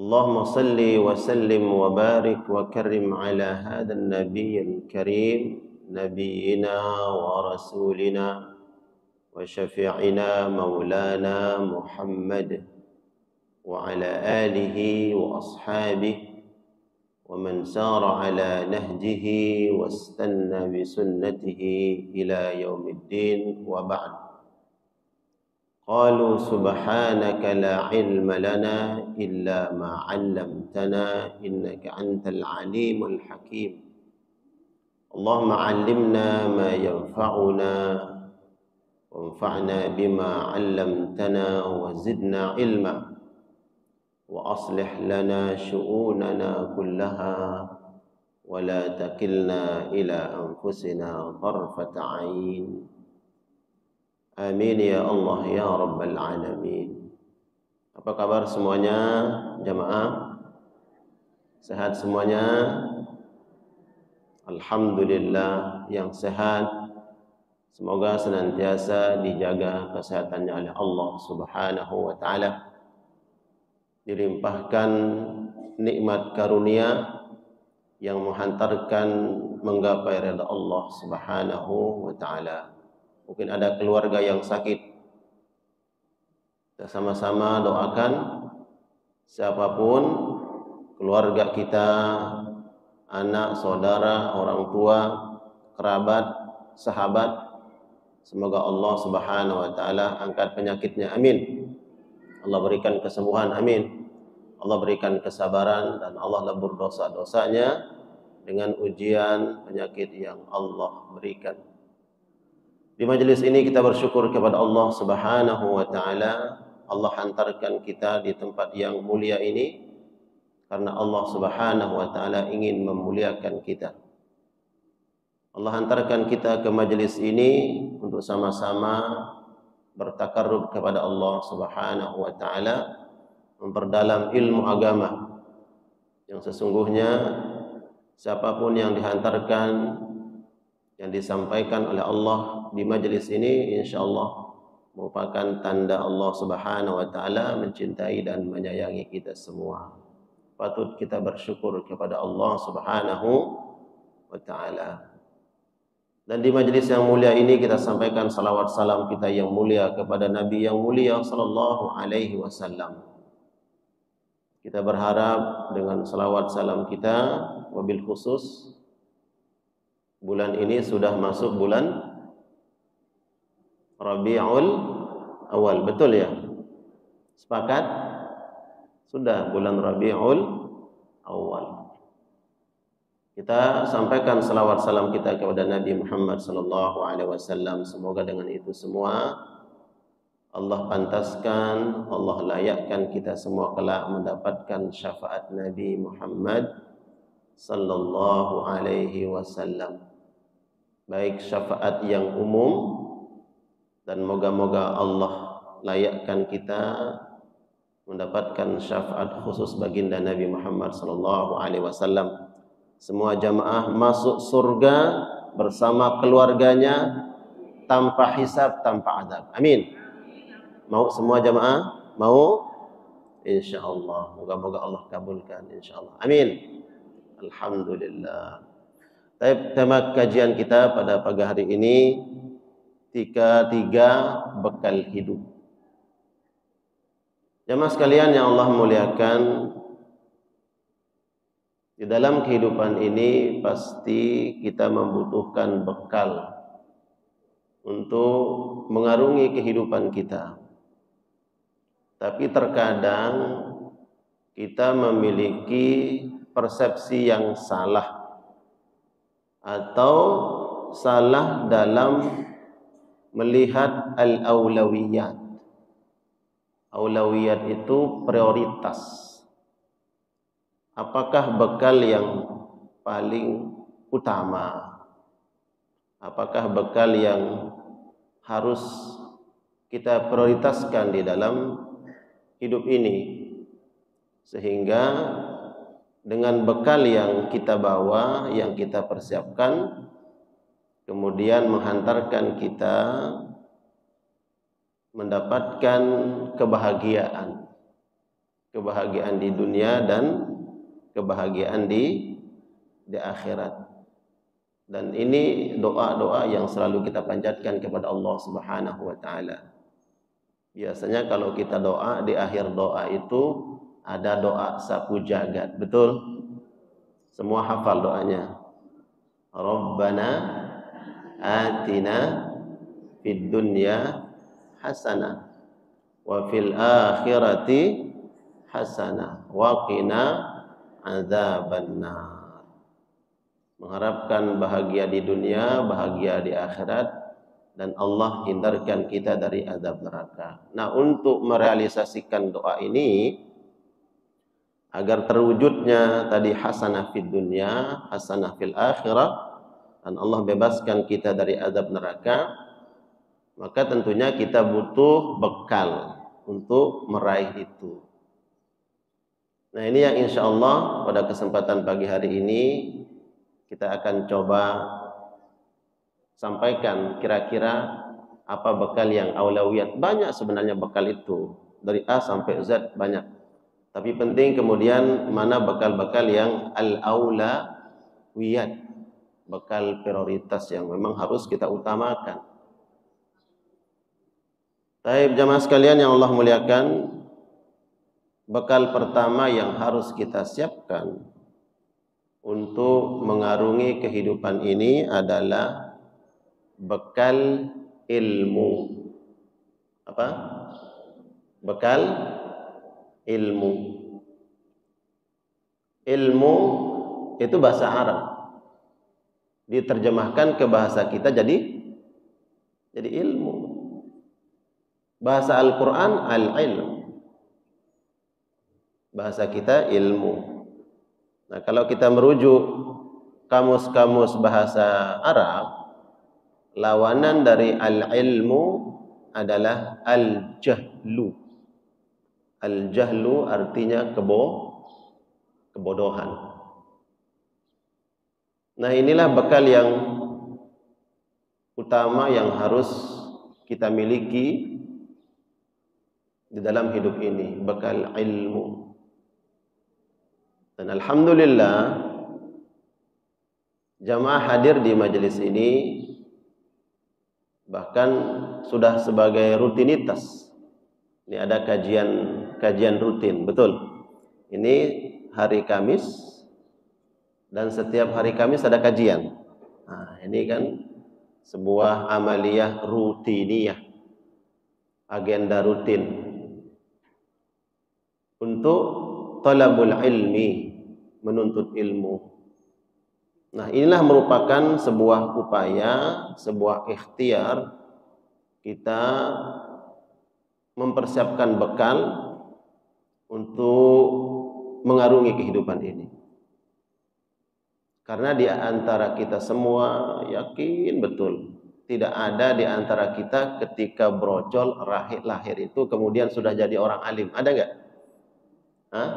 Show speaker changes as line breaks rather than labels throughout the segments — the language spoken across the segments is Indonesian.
اللهم صل وسلم وبارك وكرم على هذا النبي الكريم نبينا ورسولنا وشفيعنا مولانا محمد وعلى آله وأصحابه ومن سار على نهجه واستنى بسنته إلى يوم الدين وبعد. قالوا سبحانك لا علم لنا إلا ما علمتنا إنك أنت العليم الحكيم. اللهم علمنا ما ينفعنا وانفعنا بما علمتنا وزدنا علما وأصلح لنا شؤوننا كلها ولا تكلنا إلى أنفسنا طرفة عين. Amin ya Allah ya Rabbal Alamin. Apa kabar semuanya jamaah? Sehat semuanya? Alhamdulillah yang sehat. Semoga senantiasa dijaga kesehatannya oleh Allah Subhanahu wa taala. Dilimpahkan nikmat karunia yang menghantarkan menggapai ridha Allah Subhanahu wa taala. Mungkin ada keluarga yang sakit. Kita sama-sama doakan siapapun keluarga kita, anak, saudara, orang tua, kerabat, sahabat, semoga Allah Subhanahu wa taala angkat penyakitnya. Amin. Allah berikan kesembuhan. Amin. Allah berikan kesabaran dan Allah lebur dosa-dosanya dengan ujian penyakit yang Allah berikan. Di majelis ini kita bersyukur kepada Allah Subhanahu wa taala. Allah hantarkan kita di tempat yang mulia ini karena Allah Subhanahu wa taala ingin memuliakan kita. Allah hantarkan kita ke majelis ini untuk sama-sama bertakarrub kepada Allah Subhanahu wa taala, memperdalam ilmu agama. Yang sesungguhnya siapapun yang dihantarkan, yang disampaikan oleh Allah di majelis ini, insyaallah merupakan tanda Allah Subhanahu wa taala mencintai dan menyayangi kita semua. Patut kita bersyukur kepada Allah Subhanahu wa taala. Dan di majelis yang mulia ini kita sampaikan salawat salam kita yang mulia kepada Nabi yang mulia sallallahu alaihi wasallam. Kita berharap dengan salawat salam kita, wabil khusus bulan ini sudah masuk bulan Rabiul Awal, betul ya? Sepakat? Sudah bulan Rabiul Awal. Kita sampaikan salawat salam kita kepada Nabi Muhammad sallallahu alaihi wasallam. Semoga dengan itu semua Allah pantaskan, Allah layakkan kita semua kelak mendapatkan syafaat Nabi Muhammad sallallahu alaihi wasallam. Baik syafaat yang umum, dan moga-moga Allah layakkan kita mendapatkan syafaat khusus baginda Nabi Muhammad sallallahu alaihi wasallam. Semua jamaah masuk surga bersama keluarganya tanpa hisab, tanpa azab. Amin. Mau semua jamaah? Mau? Insyaallah. Moga-moga Allah kabulkan insyaallah. Amin. Alhamdulillah. Tema kajian kita pada pagi hari ini tiga bekal hidup. Jamaah sekalian yang Allah muliakan, di dalam kehidupan ini pasti kita membutuhkan bekal untuk mengarungi kehidupan kita. Tapi terkadang kita memiliki persepsi yang salah atau salah dalam melihat al-aulawiyat. Aulawiyat itu prioritas. Apakah bekal yang paling utama? Apakah bekal yang harus kita prioritaskan di dalam hidup ini? Sehingga dengan bekal yang kita bawa, yang kita persiapkan, kemudian menghantarkan kita mendapatkan kebahagiaan, kebahagiaan di dunia dan kebahagiaan di akhirat. Dan ini doa-doa yang selalu kita panjatkan kepada Allah Subhanahu wa taala. Biasanya kalau kita doa, di akhir doa itu ada doa sapu jagat, betul? Semua hafal doanya. Rabbana atina fid dunya hasanah wa fil akhirati hasanah wa qina adzabannar. Mengharapkan bahagia di dunia, bahagia di akhirat, dan Allah hindarkan kita dari azab neraka. Nah, untuk merealisasikan doa ini agar terwujudnya tadi hasanah fid dunya, hasanah fil akhirah, dan Allah bebaskan kita dari azab neraka, maka tentunya kita butuh bekal untuk meraih itu. Nah, ini yang insya Allah pada kesempatan pagi hari ini kita akan coba sampaikan kira-kira apa bekal yang aulawiyat. Banyak sebenarnya bekal itu, dari A sampai Z banyak. Tapi penting kemudian mana bekal-bekal yang al-aulawiyat, bekal prioritas yang memang harus kita utamakan. Baik jamaah sekalian yang Allah muliakan, bekal pertama yang harus kita siapkan untuk mengarungi kehidupan ini adalah bekal ilmu. Apa? Bekal ilmu. Ilmu itu bahasa Arab. Diterjemahkan ke bahasa kita jadi ilmu. Bahasa Al-Qur'an al-ilm. Bahasa kita ilmu. Nah, kalau kita merujuk kamus-kamus bahasa Arab, lawanan dari al-ilmu adalah al-jahlu. Al-jahlu artinya kebodohan. Nah, inilah bekal yang utama yang harus kita miliki di dalam hidup ini, bekal ilmu. Dan alhamdulillah jamaah hadir di majelis ini bahkan sudah sebagai rutinitas. Ini ada kajian rutin, betul. Ini hari Kamis dan setiap hari Kamis ada kajian. Nah, ini kan sebuah amaliyah rutiniyah, agenda rutin untuk talabul ilmi, menuntut ilmu. Nah, inilah merupakan sebuah upaya, sebuah ikhtiar kita mempersiapkan bekal untuk mengarungi kehidupan ini. Karena di antara kita semua yakin betul, tidak ada di antara kita ketika brojol lahir itu kemudian sudah jadi orang alim. Ada nggak? Hah?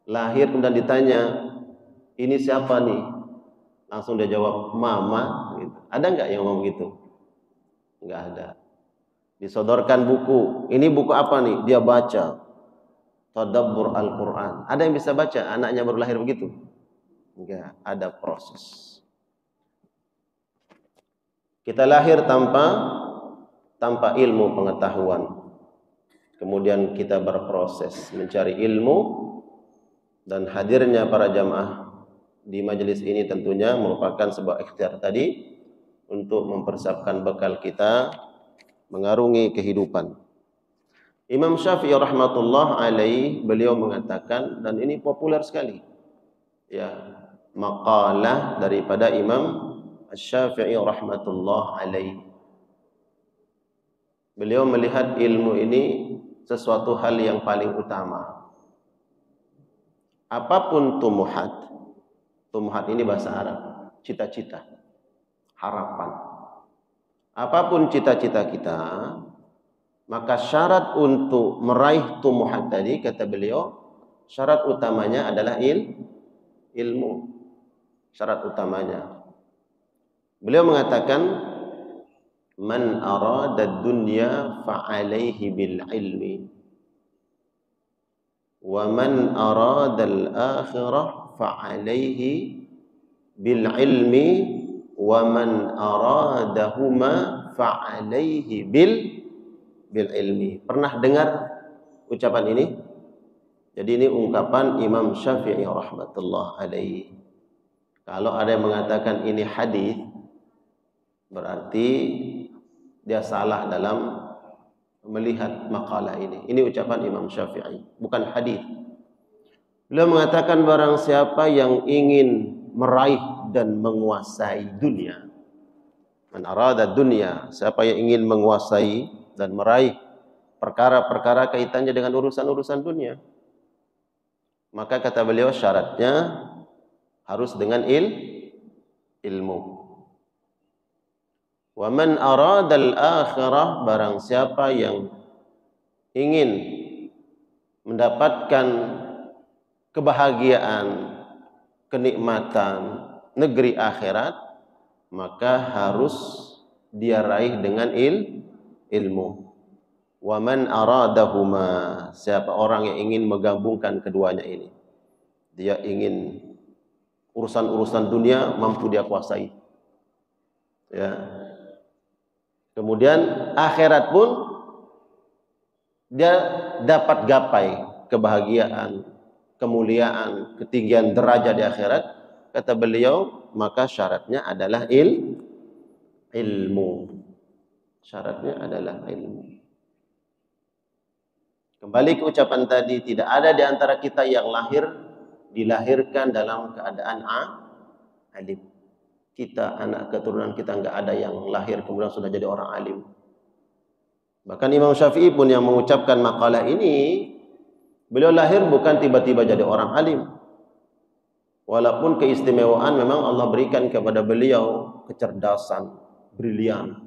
Lahir kemudian ditanya, ini siapa nih? Langsung dia jawab, mama. Gitu. Ada nggak yang ngomong gitu? Nggak ada. Disodorkan buku, ini buku apa nih? Dia baca. Tadabbur Al-Quran. Ada yang bisa baca? Anaknya baru lahir begitu? Enggak, ada proses. Kita lahir tanpa ilmu pengetahuan. Kemudian kita berproses mencari ilmu, dan hadirnya para jamaah di majelis ini tentunya merupakan sebuah ikhtiar tadi untuk mempersiapkan bekal kita mengarungi kehidupan. Imam Syafi'i rahmatullah alaih, beliau mengatakan, dan ini populer sekali, ya, maqalah daripada Imam Syafi'i rahmatullah alaih. Beliau melihat ilmu ini sesuatu hal yang paling utama. Apapun tumuhat ini bahasa Arab, cita-cita, harapan. Apapun cita-cita kita, maka syarat untuk meraih tumuhat tadi, kata beliau, syarat utamanya adalah ilmu. Syarat utamanya. Beliau mengatakan, man arada dunya fa'alaihi bil ilmi. Wa man aradal akhirah fa'alaihi bil ilmi wa man aradahuma fa'alaihi bil ilmi. Pernah dengar ucapan ini? Jadi ini ungkapan Imam Syafi'i rahmatullah alaihi. Kalau ada yang mengatakan ini hadis, berarti dia salah dalam melihat makalah ini. Ini ucapan Imam Syafi'i, bukan hadis. Beliau mengatakan barang siapa yang ingin meraih dan menguasai dunia, man arada dunia, siapa yang ingin menguasai dan meraih perkara-perkara kaitannya dengan urusan-urusan dunia, maka kata beliau syaratnya harus dengan ilmu. Wa man aradal akhirah, barang siapa yang ingin mendapatkan kebahagiaan, kenikmatan negeri akhirat, maka harus dia raih dengan ilmu. Wa man aradahuma, siapa orang yang ingin menggabungkan keduanya ini, dia ingin urusan-urusan dunia mampu dia kuasai, ya. Kemudian akhirat pun dia dapat gapai kebahagiaan, kemuliaan, ketinggian derajat di akhirat. Kata beliau, maka syaratnya adalah ilmu. Syaratnya adalah ilmu. Kembali ke ucapan tadi, tidak ada di antara kita yang dilahirkan dalam keadaan alim. Kita, anak keturunan kita, enggak ada yang lahir kemudian sudah jadi orang alim. Bahkan Imam Syafi'i pun yang mengucapkan makalah ini, beliau lahir bukan tiba-tiba jadi orang alim. Walaupun keistimewaan memang Allah berikan kepada beliau kecerdasan, brilian,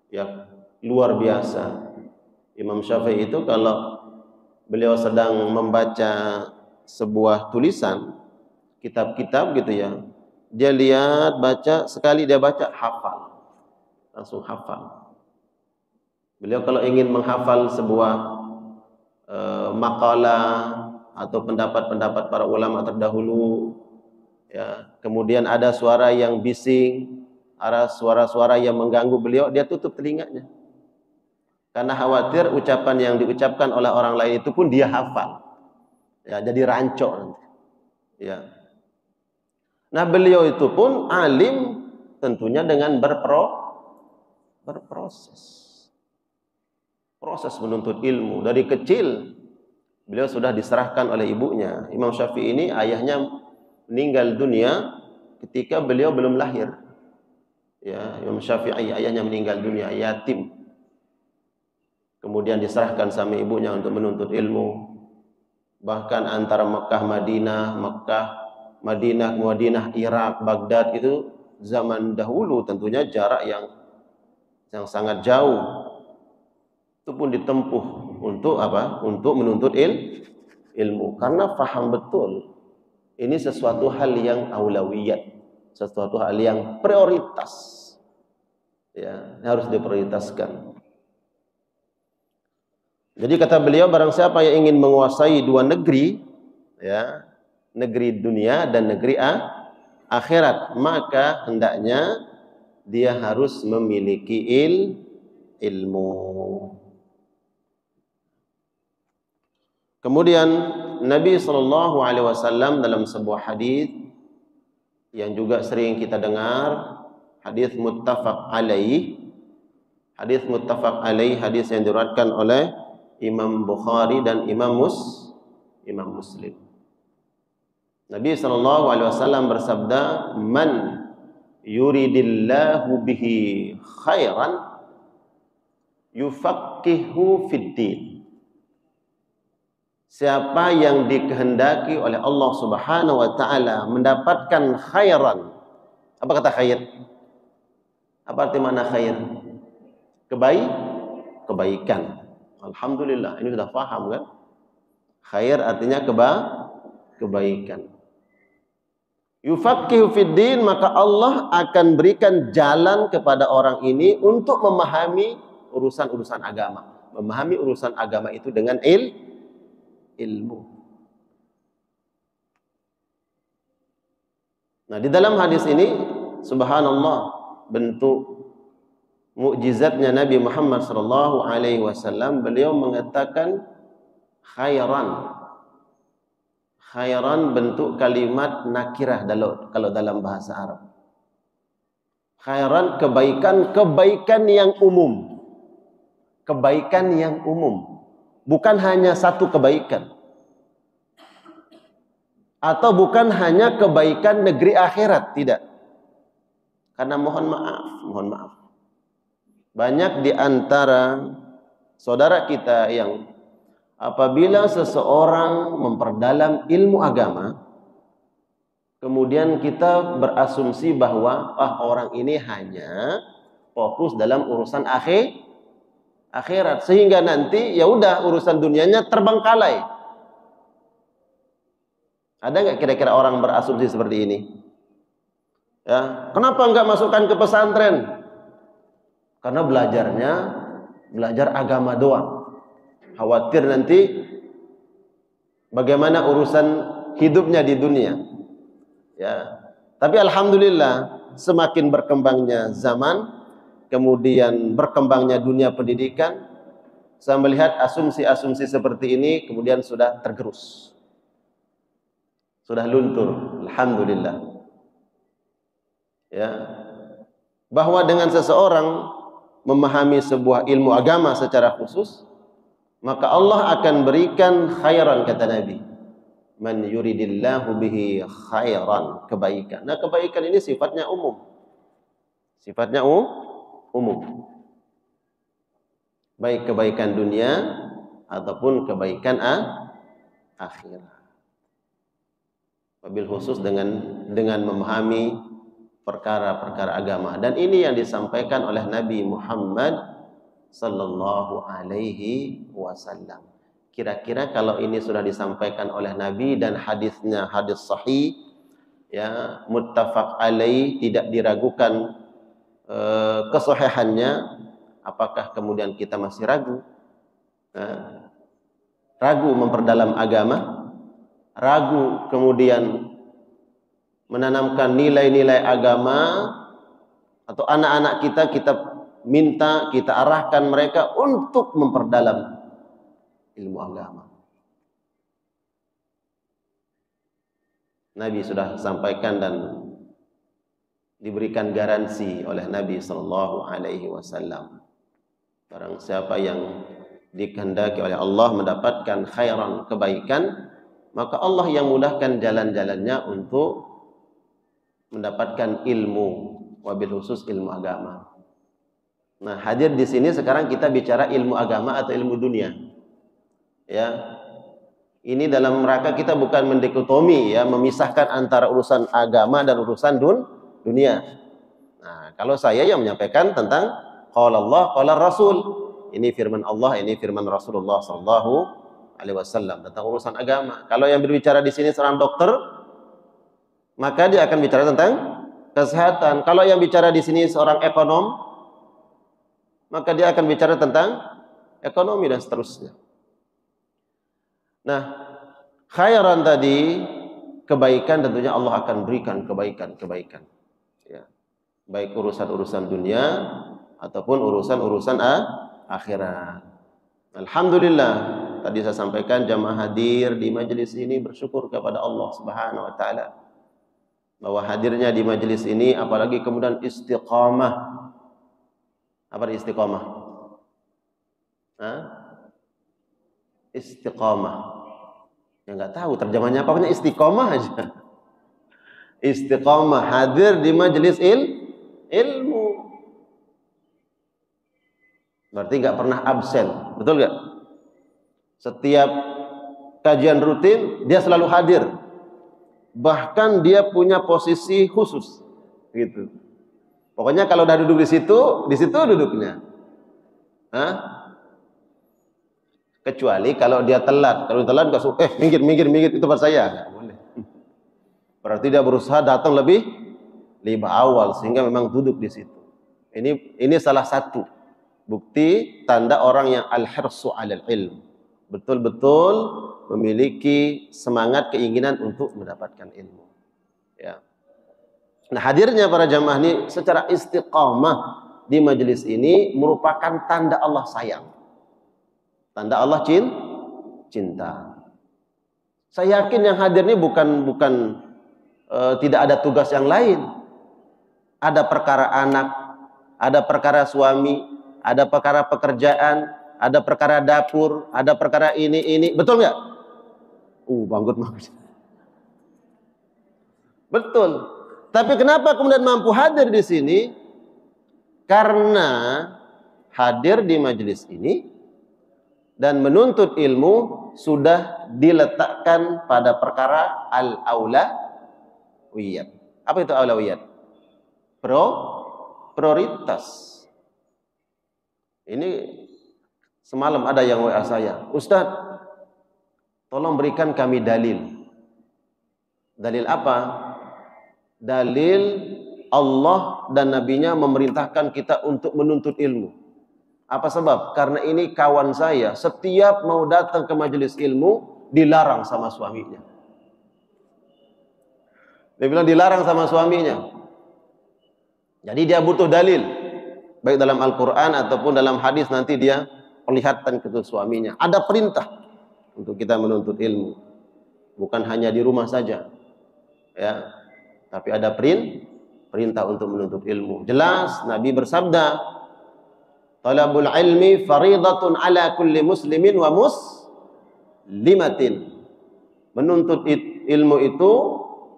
ya luar biasa. Imam Syafi'i itu kalau beliau sedang membaca sebuah tulisan, kitab-kitab gitu ya, dia lihat, baca, sekali dia baca, hafal. Langsung hafal. Beliau kalau ingin menghafal sebuah makalah atau pendapat-pendapat para ulama terdahulu, ya, kemudian ada suara yang bising, ada suara-suara yang mengganggu beliau, dia tutup telinganya. Karena khawatir ucapan yang diucapkan oleh orang lain itu pun dia hafal. Ya, jadi rancok nanti. Ya. Nah, beliau itu pun alim tentunya dengan berproses. Proses menuntut ilmu. Dari kecil beliau sudah diserahkan oleh ibunya. Imam Syafi'i ini ayahnya meninggal dunia ketika beliau belum lahir. Ya, Imam Syafi'i ayahnya meninggal dunia, yatim. Kemudian diserahkan sama ibunya untuk menuntut ilmu. Bahkan antara Mekah, Madinah, Irak, Baghdad itu zaman dahulu tentunya jarak yang sangat jauh. Itu pun ditempuh untuk apa? Untuk menuntut ilmu. Karena faham betul ini sesuatu hal yang aulawiyat, sesuatu hal yang prioritas. Ya, harus diprioritaskan. Jadi kata beliau, barang siapa yang ingin menguasai dua negeri, ya, negeri dunia dan negeri akhirat, maka hendaknya dia harus memiliki ilmu. Kemudian Nabi SAW dalam sebuah hadis yang juga sering kita dengar, hadis muttafaq alaih, hadis yang diriwayatkan oleh Imam Bukhari dan Imam Muslim. Nabi SAW bersabda, man yuridillahu bihi khairan yufaqihu fid din. Siapa yang dikehendaki oleh Allah Subhanahu wa taala mendapatkan khairan. Apa kata khair? Apa arti makna khair? Kebaikan. Alhamdulillah, ini sudah paham kan? Khair artinya kebaikan. Yufaqihu fid din, maka Allah akan berikan jalan kepada orang ini untuk memahami urusan-urusan agama. Memahami urusan agama itu dengan ilmu. Nah, di dalam hadis ini subhanallah, bentuk mukjizatnya Nabi Muhammad sallallahu alaihi wasallam, beliau mengatakan khairan. Khairan bentuk kalimat nakirah kalau dalam bahasa Arab. Khairan kebaikan yang umum. Kebaikan yang umum. Bukan hanya satu kebaikan. Atau bukan hanya kebaikan negeri akhirat, tidak. Karena mohon maaf. Banyak di antara saudara kita yang apabila seseorang memperdalam ilmu agama, kemudian kita berasumsi bahwa orang ini hanya fokus dalam urusan akhirat, sehingga nanti ya udah urusan dunianya terbengkalai. Ada nggak kira-kira orang berasumsi seperti ini? Ya, kenapa nggak masukkan ke pesantren? Karena belajar agama doang. Khawatir nanti bagaimana urusan hidupnya di dunia. Ya. Tapi alhamdulillah semakin berkembangnya zaman, kemudian berkembangnya dunia pendidikan, saya melihat asumsi-asumsi seperti ini kemudian sudah tergerus. Sudah luntur, alhamdulillah. Ya. Bahwa dengan seseorang memahami sebuah ilmu agama secara khusus, maka Allah akan berikan khairan, kata Nabi. Man yuridillahu bihi khairan, kebaikan. Nah, kebaikan ini sifatnya umum. Sifatnya umum. Baik kebaikan dunia ataupun kebaikan akhirat. Wabil khusus dengan memahami perkara-perkara agama. Dan ini yang disampaikan oleh Nabi Muhammad sallallahu alaihi wasallam. Kira-kira kalau ini sudah disampaikan oleh Nabi dan hadisnya hadis sahih, ya, muttafaq alaih, tidak diragukan kesahihannya, apakah kemudian kita masih ragu? Ragu memperdalam agama, ragu kemudian menanamkan nilai-nilai agama, atau anak-anak kita minta, kita arahkan mereka untuk memperdalam ilmu agama. Nabi sudah sampaikan dan diberikan garansi oleh Nabi sallallahu alaihi wasallam. Barang siapa yang dikehendaki oleh Allah mendapatkan khairan, kebaikan, maka Allah yang mudahkan jalan-jalannya untuk mendapatkan ilmu, wabil khusus ilmu agama. Nah, hadir di sini sekarang kita bicara ilmu agama atau ilmu dunia. Ya. Ini dalam rangka kita bukan mendikotomi, ya, memisahkan antara urusan agama dan urusan dunia. Nah, kalau saya yang menyampaikan tentang qala Allah, qala Rasul. Ini firman Allah, ini firman Rasulullah sallallahu alaihi wasallam tentang urusan agama. Kalau yang berbicara di sini seorang dokter, maka dia akan bicara tentang kesehatan. Kalau yang bicara di sini seorang ekonom, maka dia akan bicara tentang ekonomi dan seterusnya. Nah, khairan tadi, kebaikan, tentunya Allah akan berikan kebaikan. Ya. Baik urusan-urusan dunia ataupun urusan-urusan akhirat. Alhamdulillah, tadi saya sampaikan jamaah hadir di majelis ini bersyukur kepada Allah Subhanahu wa taala bahwa hadirnya di majelis ini, apalagi kemudian istiqamah. Apa istiqamah? Istiqamah. Ya nggak tahu terjemahnya apa, pokoknya istiqamah aja. Istiqamah, hadir di majelis ilmu. Berarti nggak pernah absen, betul nggak? Setiap kajian rutin dia selalu hadir. Bahkan dia punya posisi khusus, gitu. Pokoknya kalau udah duduk di situ duduknya. Kecuali kalau dia telat. Kalau telat nggak suka, minggir itu buat saya. Nggak boleh. Berarti dia berusaha datang lebih awal sehingga memang duduk di situ. Ini salah satu bukti tanda orang yang al-hirsu 'alal ilm. Betul-betul memiliki semangat keinginan untuk mendapatkan ilmu. Ya. Nah, hadirnya para jamaah ini secara istiqamah di majelis ini merupakan tanda Allah sayang. Tanda Allah cinta. Saya yakin yang hadir ini bukan tidak ada tugas yang lain. Ada perkara anak, ada perkara suami, ada perkara pekerjaan, ada perkara dapur, ada perkara ini. Betul nggak? Banggut. Betul. Tapi kenapa kemudian mampu hadir di sini? Karena hadir di majelis ini dan menuntut ilmu sudah diletakkan pada perkara al-aulawiyat. Apa itu aulawiyat? Prioritas. Ini semalam ada yang WA saya, Ustadz, tolong berikan kami dalil. Dalil apa? Dalil Allah dan Nabi-Nya memerintahkan kita untuk menuntut ilmu. Apa sebab? Karena ini kawan saya, setiap mau datang ke majelis ilmu dilarang sama suaminya. Dia bilang dilarang sama suaminya. Jadi dia butuh dalil, baik dalam Al-Quran ataupun dalam hadis, nanti dia perlihatkan ke suaminya. Ada perintah untuk kita menuntut ilmu, bukan hanya di rumah saja, ya. Tapi ada perintah untuk menuntut ilmu. Jelas Nabi bersabda, talabul ilmi faridatun ala kulli muslimin wa muslimatin. Menuntut ilmu itu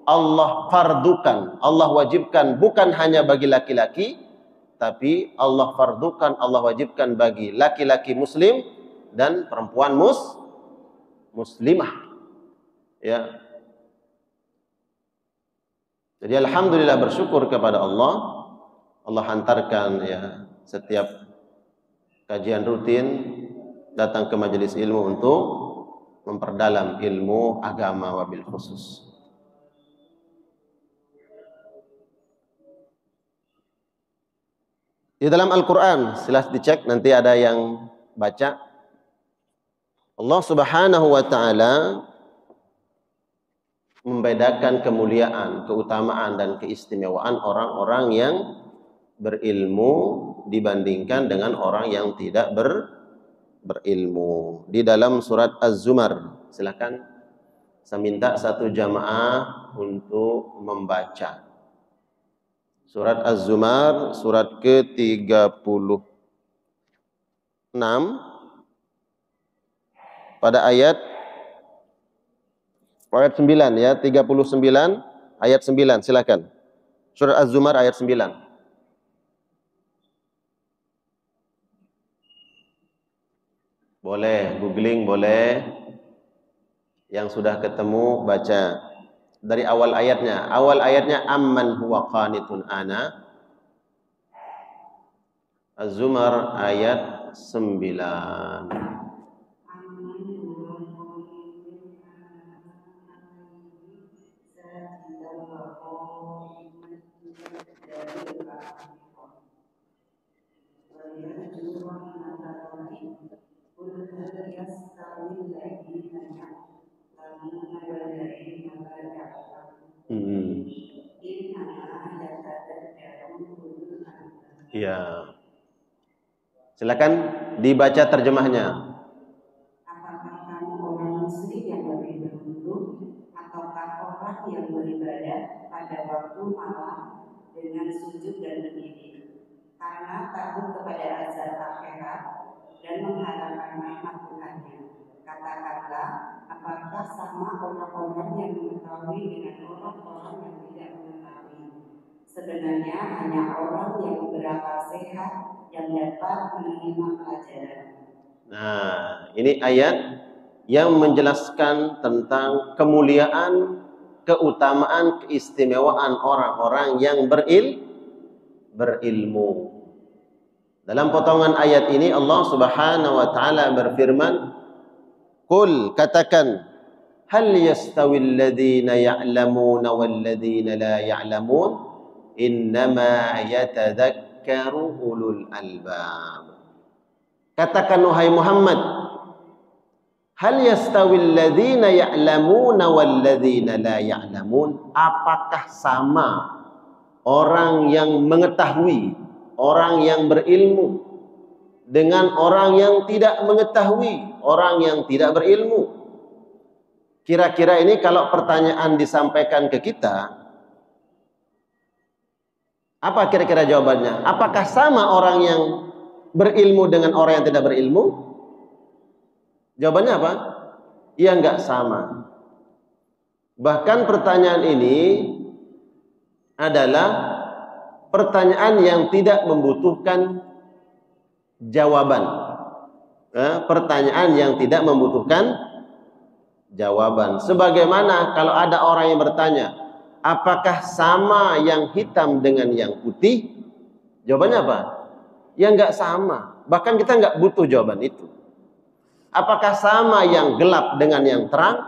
Allah fardukan, Allah wajibkan bukan hanya bagi laki-laki, tapi Allah fardukan, Allah wajibkan bagi laki-laki muslim dan perempuan muslimah. Ya. Jadi alhamdulillah, bersyukur kepada Allah. Allah hantarkan ya setiap kajian rutin datang ke majelis ilmu untuk memperdalam ilmu agama wabil khusus. Di dalam Al-Quran, silahkan dicek, nanti ada yang baca. Allah Subhanahu wa ta'ala membedakan kemuliaan, keutamaan dan keistimewaan orang-orang yang berilmu dibandingkan dengan orang yang tidak berilmu. Di dalam surat Az-Zumar, silakan saya minta satu jamaah untuk membaca. Surat Az-Zumar, surat ke-36 pada ayat 9 ya, 39 ayat 9, silakan. Surah Az-Zumar ayat 9. Boleh googling, boleh. Yang sudah ketemu baca dari awal ayatnya. Awal ayatnya amman huwa qanitun ana. Az-Zumar ayat 9. Ya. Silakan dibaca terjemahnya.
Apakah kamu orang musyrik yang lebih beruntung ataukah orang yang beribadah pada waktu malam dengan sujud dan berdiri karena takut kepada azab akhirat dan mengharapkan rahmat Tuhannya? Katakanlah, apakah sama orang-orang yang mengetahui dengan orang-orang yang tidak mengetahui? Sebenarnya hanya orang yang berakal sehat yang dapat menerima pelajaran.
Nah, ini ayat yang menjelaskan tentang kemuliaan, keutamaan, keistimewaan orang-orang yang berilmu. Dalam potongan ayat ini Allah Subhanahu wa taala berfirman, "Qul," katakan, "hal yastawil ladzina ya'lamuna wal ladzina la ya'lamun? Innama yatadzakkaru ulul albab." Katakan wahai Muhammad, hal yastawil ladzina ya'lamuna wal ladzina la ya'lamun? Apakah sama orang yang mengetahui, orang yang berilmu dengan orang yang tidak mengetahui, orang yang tidak berilmu. Kira-kira ini kalau pertanyaan disampaikan ke kita, apa kira-kira jawabannya? Apakah sama orang yang berilmu dengan orang yang tidak berilmu? Jawabannya apa? Ya enggak sama. Bahkan pertanyaan ini adalah pertanyaan yang tidak membutuhkan jawaban. Pertanyaan yang tidak membutuhkan jawaban. Sebagaimana kalau ada orang yang bertanya, apakah sama yang hitam dengan yang putih? Jawabannya apa? Ya enggak sama. Bahkan kita enggak butuh jawaban itu. Apakah sama yang gelap dengan yang terang?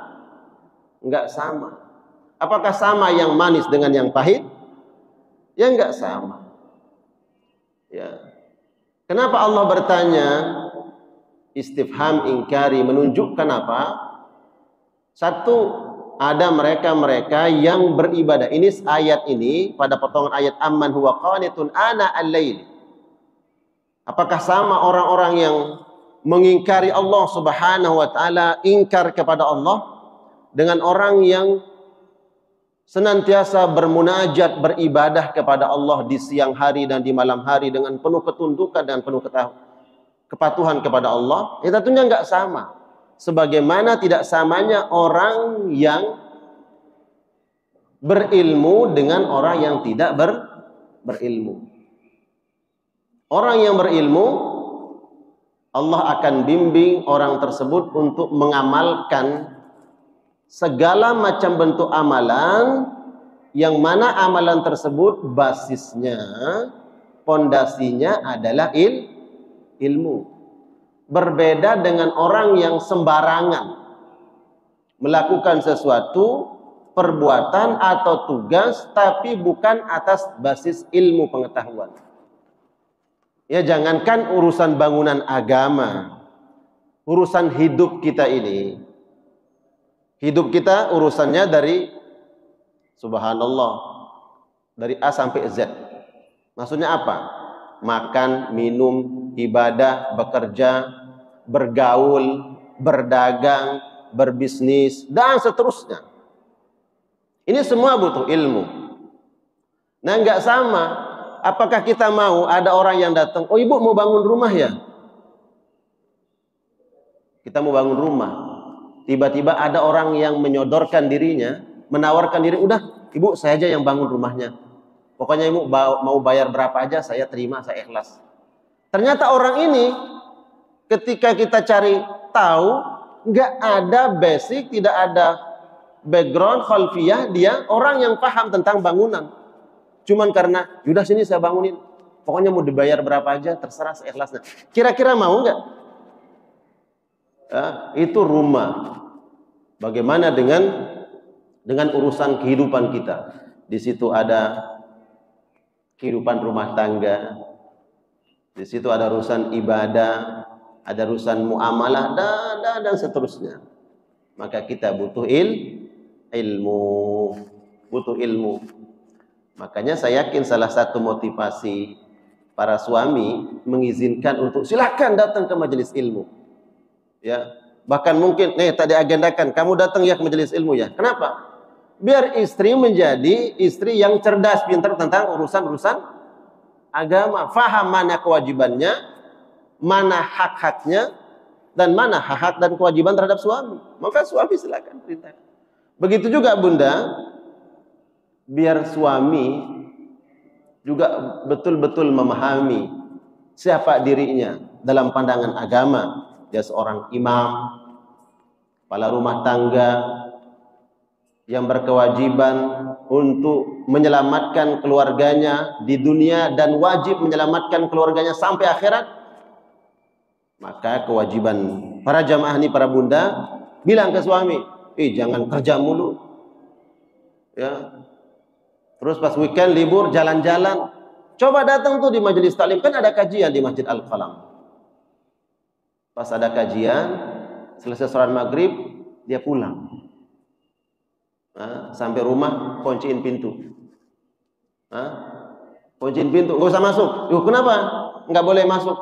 Enggak sama. Apakah sama yang manis dengan yang pahit? Ya enggak sama. Ya. Kenapa Allah bertanya? Istifham ingkari menunjukkan apa? Satu, ada mereka-mereka yang beribadah. Ini ayat ini pada potongan ayat amman huwa qanitun ana al-lail. Apakah sama orang-orang yang mengingkari Allah Subhanahu wa taala, ingkar kepada Allah, dengan orang yang senantiasa bermunajat, beribadah kepada Allah di siang hari dan di malam hari dengan penuh ketundukan dan penuh kepatuhan kepada Allah? Ya tentunya enggak sama. Sebagaimana tidak samanya orang yang berilmu dengan orang yang tidak berilmu. Orang yang berilmu, Allah akan bimbing orang tersebut untuk mengamalkan segala macam bentuk amalan, yang mana amalan tersebut basisnya, pondasinya adalah ilmu. Berbeda dengan orang yang sembarangan melakukan sesuatu, perbuatan atau tugas, tapi bukan atas basis ilmu pengetahuan. Ya, jangankan urusan bangunan agama, urusan hidup kita ini. Hidup kita urusannya dari subhanallah, dari A sampai Z. Maksudnya apa? Makan, minum, ibadah, bekerja, bergaul, berdagang, berbisnis, dan seterusnya. Ini semua butuh ilmu. Nah, enggak sama. Apakah kita mau ada orang yang datang, oh ibu mau bangun rumah ya? Kita mau bangun rumah. Tiba-tiba ada orang yang menyodorkan dirinya, menawarkan diri, udah ibu saya aja yang bangun rumahnya. Pokoknya ibu mau bayar berapa aja saya terima, saya ikhlas. Ternyata orang ini ketika kita cari tahu, nggak ada basic, tidak ada background khalfiyah, dia orang yang paham tentang bangunan. Cuman karena, yaudah sini saya bangunin, pokoknya mau dibayar berapa aja, terserah seikhlasnya. Kira-kira mau nggak? Ya, itu rumah. Bagaimana dengan urusan kehidupan kita? Di situ ada kehidupan rumah tangga, di situ ada urusan ibadah, ada urusan muamalah dan seterusnya. Maka kita butuh ilmu, butuh ilmu. Makanya saya yakin salah satu motivasi para suami mengizinkan untuk silakan datang ke majelis ilmu. Ya, bahkan mungkin tadi agendakan kamu datang ya ke majelis ilmu ya. Kenapa? Biar istri menjadi istri yang cerdas, pintar tentang urusan-urusan agama, faham mana kewajibannya, mana hak-haknya, dan mana hak-hak dan kewajiban terhadap suami. Maka suami silakan perintah. Begitu juga bunda, biar suami juga betul-betul memahami siapa dirinya dalam pandangan agama. Dia seorang imam, kepala rumah tangga yang berkewajiban untuk menyelamatkan keluarganya di dunia dan wajib menyelamatkan keluarganya sampai akhirat. Maka kewajiban para jamaah ini, para bunda, bilang ke suami, jangan kerja mulu. Ya. Terus pas weekend libur jalan-jalan. Coba datang tuh di majelis taklim, kan ada kajian di Masjid Al-Qalam. Pas ada kajian, selesai sholat maghrib, dia pulang. Sampai rumah, kunciin pintu. Hah? Kunciin pintu, nggak usah masuk. Kenapa? Nggak boleh masuk.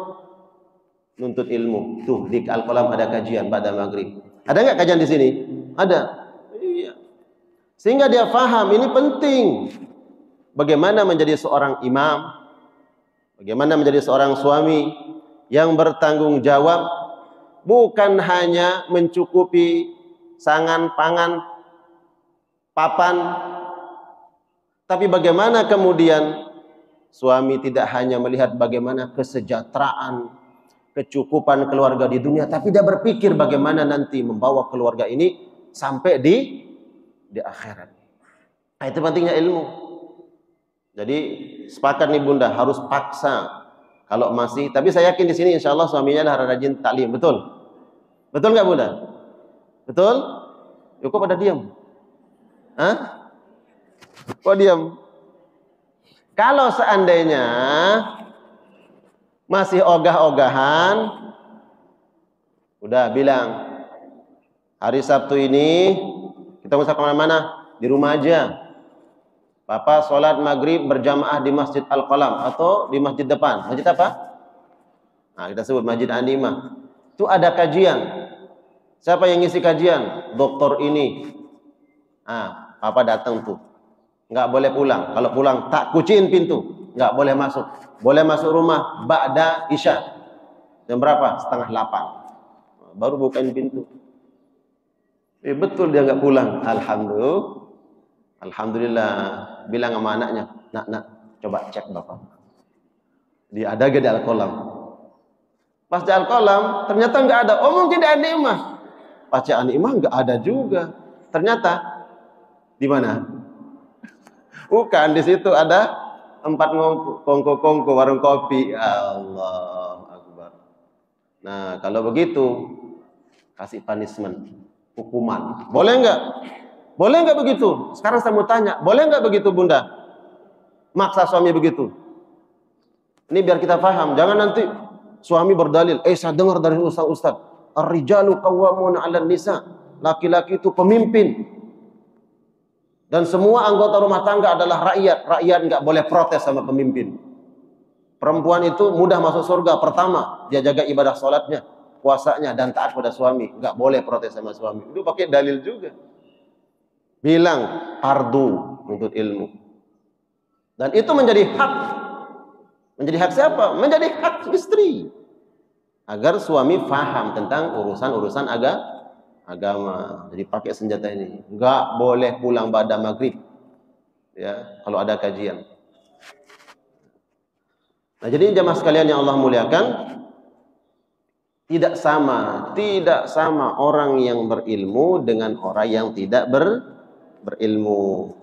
Nuntut ilmu. Tuh di Al-Qalam ada kajian pada maghrib. Ada nggak kajian di sini? Ada. Iya. Sehingga dia faham ini penting. Bagaimana menjadi seorang imam, bagaimana menjadi seorang suami yang bertanggung jawab, bukan hanya mencukupi sangan, pangan, papan, tapi bagaimana kemudian suami tidak hanya melihat bagaimana kesejahteraan, kecukupan keluarga di dunia, tapi dia berpikir bagaimana nanti membawa keluarga ini sampai di akhirat. Nah, itu pentingnya ilmu. Jadi sepakat nih Bunda, harus paksa kalau masih. Tapi saya yakin di sini insya Allah suaminya adalah rajin taklim, betul? Betul nggak Bunda? Betul? Kok pada diam? Hah? Kok diam? Kalau seandainya masih ogah-ogahan, udah bilang hari Sabtu ini kita nggak usah kemana-mana, di rumah aja. Papa sholat maghrib berjamaah di Masjid Al-Qalam atau di masjid depan. Masjid apa? Nah, kita sebut Masjid Animah. Itu ada kajian. Siapa yang ngisi kajian? Doktor ini. Ah, Papa datang tuh. Nggak boleh pulang. Kalau pulang tak kunciin pintu. Nggak boleh masuk. Boleh masuk rumah ba'da isya. Jam berapa? 7:30. Baru bukain pintu. Betul dia nggak pulang. Alhamdulillah. Bilang sama anaknya, nak, coba cek Bapak. Dia ada gak di Al-Qalam? Pas di Al-Qalam, ternyata nggak ada. Oh, mungkin di Animah. Pas di Animah nggak ada juga. Ternyata di mana? Bukan, di situ ada 4 kongko-kongko warung kopi. Allah Akbar. Nah, kalau begitu kasih punishment, hukuman. Boleh nggak? Boleh nggak begitu? Sekarang saya mau tanya, boleh nggak begitu Bunda? Maksa suami begitu. Ini biar kita paham. Jangan nanti suami berdalil, saya dengar dari ustaz, ar-rijalu qawwamuna 'alan nisa. Laki-laki itu pemimpin. Dan semua anggota rumah tangga adalah rakyat. Rakyat nggak boleh protes sama pemimpin. Perempuan itu mudah masuk surga. Pertama, dia jaga ibadah sholatnya, puasanya, dan taat pada suami. Nggak boleh protes sama suami. Itu pakai dalil juga. Bilang fardu untuk ilmu. Dan itu menjadi hak. Menjadi hak siapa? Menjadi hak istri. Agar suami faham tentang urusan-urusan agama. Jadi pakai senjata ini. Enggak boleh pulang pada maghrib. Ya, kalau ada kajian. Nah, jadi jamaah sekalian yang Allah muliakan, tidak sama orang yang berilmu dengan orang yang tidak berilmu.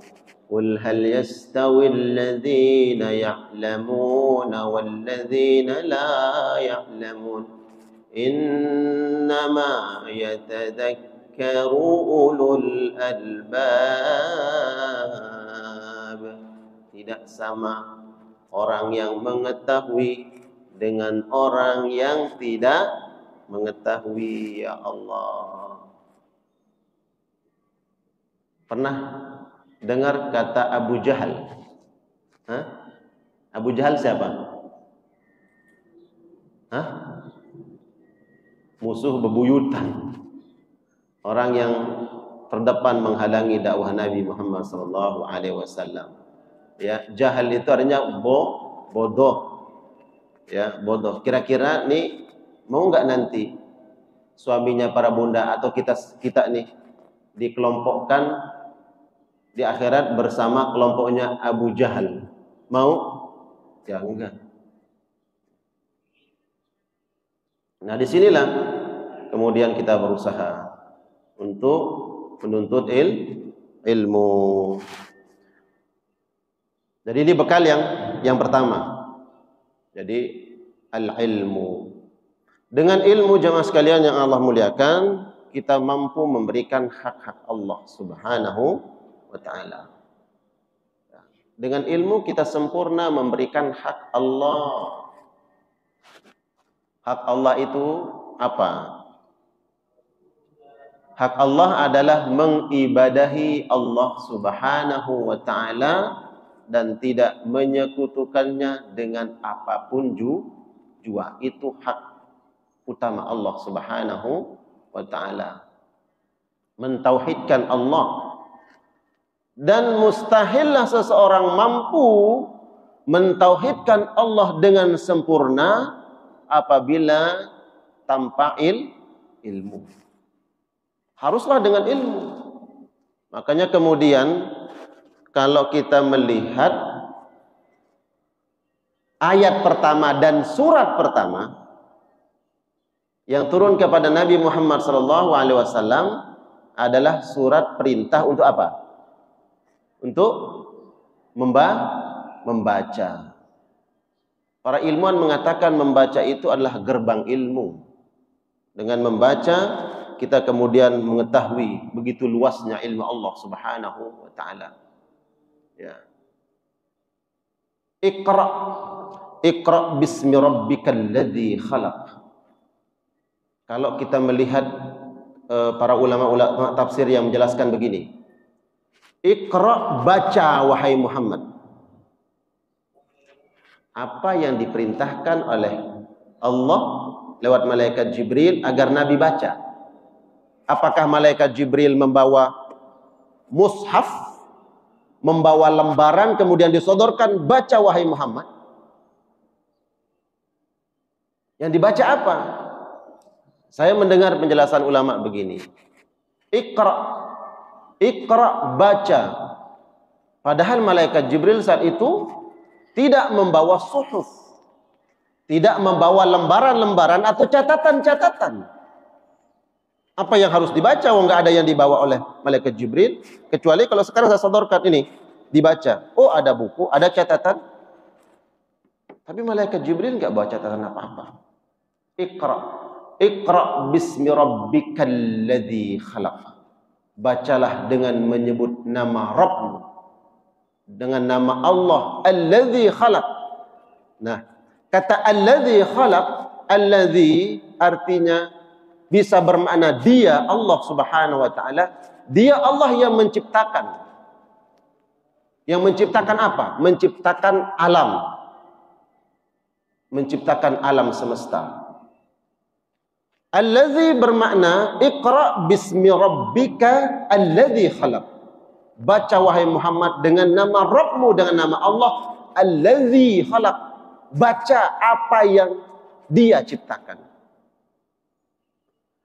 Qul hal yastawi alladhina ya'lamuna walladzina la ya'lamun innama yatadhakkaru ulul albab. Tidak sama orang yang mengetahui dengan orang yang tidak mengetahui. Ya Allah. Pernah dengar kata Abu Jahal? Hah? Abu Jahal siapa? Hah? Musuh bebuyutan. Orang yang terdepan menghalangi dakwah Nabi Muhammad SAW. Ya, jahal itu artinya bodoh. Ya, bodoh. Kira-kira nih mau nggak nanti suaminya para bunda atau kita nih dikelompokkan di akhirat bersama kelompoknya Abu Jahal? Mau? Ya enggak. Nah, disinilah kemudian kita berusaha untuk menuntut ilmu. Jadi ini bekal yang pertama. Jadi al-ilmu. Dengan ilmu jemaah sekalian yang Allah muliakan, kita mampu memberikan hak-hak Allah Subhanahu wa ta'ala. Dengan ilmu kita sempurna memberikan hak Allah. Hak Allah itu apa? Hak Allah adalah mengibadahi Allah Subhanahu wa ta'ala dan tidak menyekutukannya dengan apapun jua. Itu hak utama Allah Subhanahu wa taala. Mentauhidkan Allah. Dan mustahillah seseorang mampu mentauhidkan Allah dengan sempurna apabila tanpa ilmu. Haruslah dengan ilmu. Makanya kemudian kalau kita melihat ayat pertama dan surat pertama yang turun kepada Nabi Muhammad SAW adalah surat perintah untuk apa? Untuk membaca. Para ilmuwan mengatakan membaca itu adalah gerbang ilmu. Dengan membaca kita kemudian mengetahui begitu luasnya ilmu Allah Subhanahu wa taala. Ya. Iqra bismi rabbikal ladzi khalaq. Kalau kita melihat para ulama tafsir yang menjelaskan begini. Iqra, baca wahai Muhammad. Apa yang diperintahkan oleh Allah lewat malaikat Jibril agar Nabi baca? Apakah malaikat Jibril membawa mushaf, membawa lembaran kemudian disodorkan, baca wahai Muhammad? Yang dibaca apa? Saya mendengar penjelasan ulama begini. Iqra, baca. Padahal malaikat Jibril saat itu tidak membawa suhuf, tidak membawa lembaran-lembaran atau catatan-catatan. Apa yang harus dibaca? Nggak ada yang dibawa oleh malaikat Jibril, kecuali kalau sekarang saya sodorkan ini dibaca. Oh, ada buku, ada catatan. Tapi malaikat Jibril nggak bawa catatan apa-apa. Iqra bismi rabbikal ladzi khalaq. Bacalah dengan menyebut nama Rabbmu, dengan nama Allah alladzi khalaq. Nah, kata alladzi khalaq, alladzi artinya bisa bermakna dia, Allah Subhanahu wa taala. Dia Allah yang menciptakan. Yang menciptakan apa? Menciptakan alam. Menciptakan alam semesta. Alladzi bermakna Iqra bismi rabbika alladzi khalaq. Baca wahai Muhammad dengan nama Rabbmu, dengan nama Allah alladzi khalaq. Baca apa yang Dia ciptakan.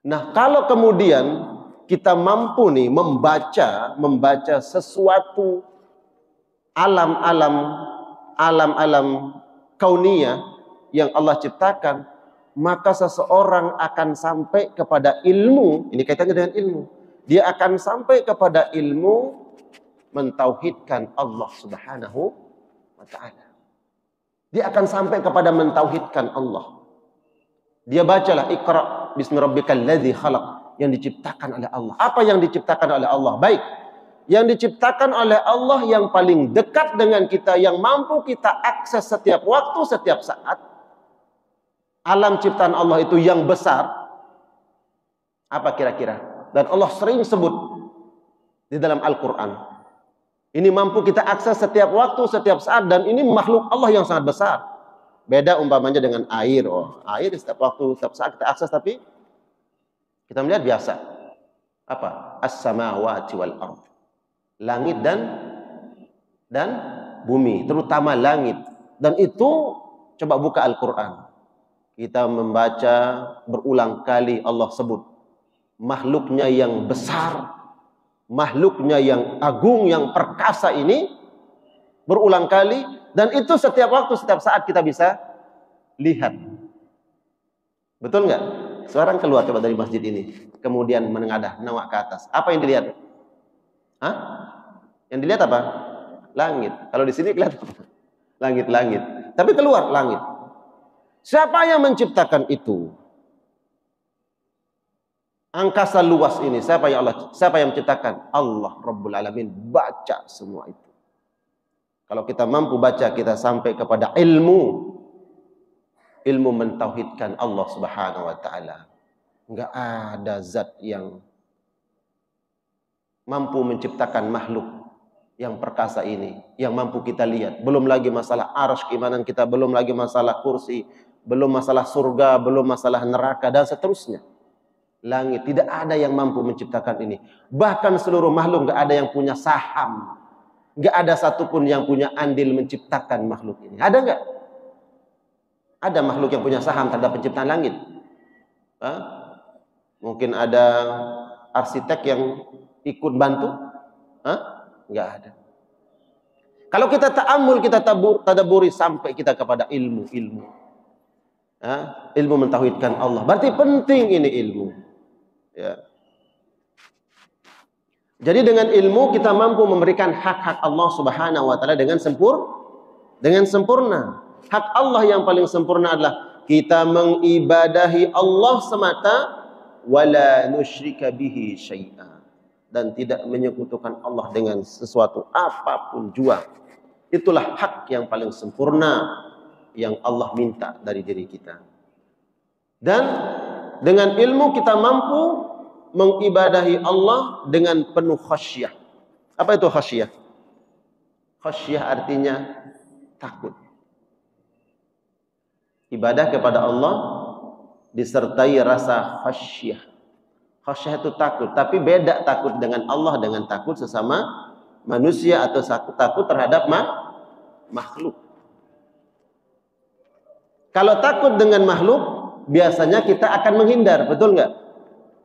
Nah, kalau kemudian kita mampu nih membaca sesuatu alam-alam kauniyah yang Allah ciptakan, maka seseorang akan sampai kepada ilmu. Ini kaitannya dengan ilmu. Dia akan sampai kepada ilmu mentauhidkan Allah Subhanahu wa taala. Dia akan sampai kepada mentauhidkan Allah. Dia bacalah Iqra bismi rabbikal ladzi khalaq, yang diciptakan oleh Allah. Apa yang diciptakan oleh Allah? Baik. Yang diciptakan oleh Allah yang paling dekat dengan kita, yang mampu kita akses setiap waktu, setiap saat. Alam ciptaan Allah itu yang besar. Apa kira-kira? Dan Allah sering sebut di dalam Al-Quran. Ini mampu kita akses setiap waktu, setiap saat. Dan ini makhluk Allah yang sangat besar. Beda umpamanya dengan air. Oh, air setiap waktu, setiap saat kita akses, tapi kita melihat biasa. Apa? As-samawati wal ard. Langit dan bumi. Terutama langit. Dan itu coba buka Al-Quran. Kita membaca berulang kali Allah sebut makhluknya yang besar, makhluknya yang agung, yang perkasa ini berulang kali, dan itu setiap waktu, setiap saat kita bisa lihat. Betul nggak? Sekarang keluar coba dari masjid ini, kemudian menengadah, nengok ke atas. Apa yang dilihat? Hah? Yang dilihat apa? Langit. Kalau di sini kelihatan langit-langit. Tapi keluar langit. Siapa yang menciptakan itu? Angkasa luas ini, siapa yang menciptakan? Allah Rabbul Alamin. Baca semua itu. Kalau kita mampu baca, kita sampai kepada ilmu mentauhidkan Allah Subhanahu wa taala. Enggak ada zat yang mampu menciptakan makhluk yang perkasa ini, yang mampu kita lihat. Belum lagi masalah arsy keimanan kita, belum lagi masalah kursi, belum masalah surga, belum masalah neraka, dan seterusnya. Langit, tidak ada yang mampu menciptakan ini. Bahkan seluruh makhluk gak ada yang punya saham. Gak ada satupun yang punya andil menciptakan makhluk ini. Ada gak? Ada makhluk yang punya saham terhadap penciptaan langit? Hah? Mungkin ada arsitek yang ikut bantu? Hah? Gak ada. Kalau kita ta'ammul, kita tadaburi sampai kita kepada ilmu. Ilmu mentauhidkan Allah. Berarti penting ini ilmu. Ya. Jadi dengan ilmu kita mampu memberikan hak-hak Allah Subhanahu wa taala dengan sempurna. Hak Allah yang paling sempurna adalah kita mengibadahi Allah semata wala nusyrika bihi syai'a, dan tidak menyekutukan Allah dengan sesuatu apapun jua. Itulah hak yang paling sempurna yang Allah minta dari diri kita. Dan dengan ilmu kita mampu mengibadahi Allah dengan penuh khasyah. Apa itu khasyah? Khasyah artinya takut. Ibadah kepada Allah disertai rasa khasyah. Khasyah itu takut, tapi beda takut dengan Allah dengan takut sesama manusia atau takut terhadap makhluk. Kalau takut dengan makhluk, biasanya kita akan menghindar, betul nggak?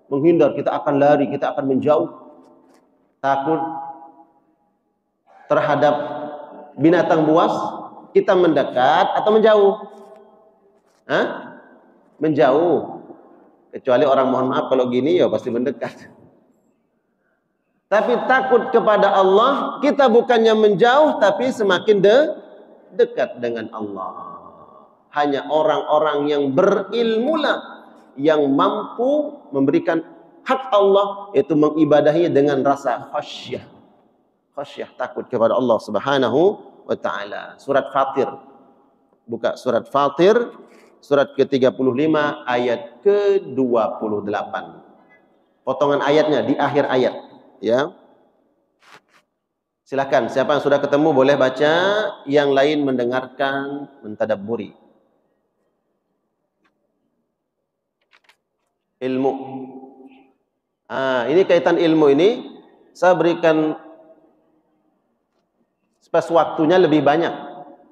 Menghindar, kita akan lari, kita akan menjauh. Takut terhadap binatang buas, kita mendekat atau menjauh? Menjauh. Kecuali orang, mohon maaf kalau gini ya pasti mendekat. Tapi takut kepada Allah, kita bukannya menjauh tapi semakin dekat dengan Allah. Hanya orang-orang yang berilmulah yang mampu memberikan hak Allah, yaitu mengibadahinya dengan rasa khasyah. Khasyah, takut kepada Allah Subhanahu wa taala. Surat Fatir. Buka surat Fatir, surat ke-35 ayat ke-28. Potongan ayatnya di akhir ayat, ya. Silakan, siapa yang sudah ketemu boleh baca, yang lain mendengarkan, mentadabburi. Ilmu. Ini kaitan ilmu ini, saya berikan space waktunya lebih banyak.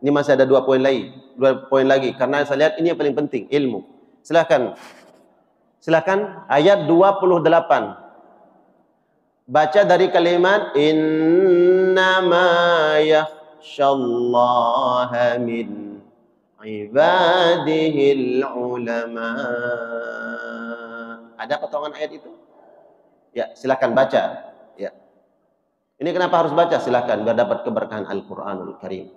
Ini masih ada 2 poin lagi, karena saya lihat ini yang paling penting, ilmu. Silakan. Silakan ayat 28. Baca dari kalimat innama yakhshallaha min ibadihil ulama. Ada potongan ayat itu? Ya, silakan baca. Ya. Ini kenapa harus baca? Silakan biar dapat keberkahan Al-Qur'anul Karim.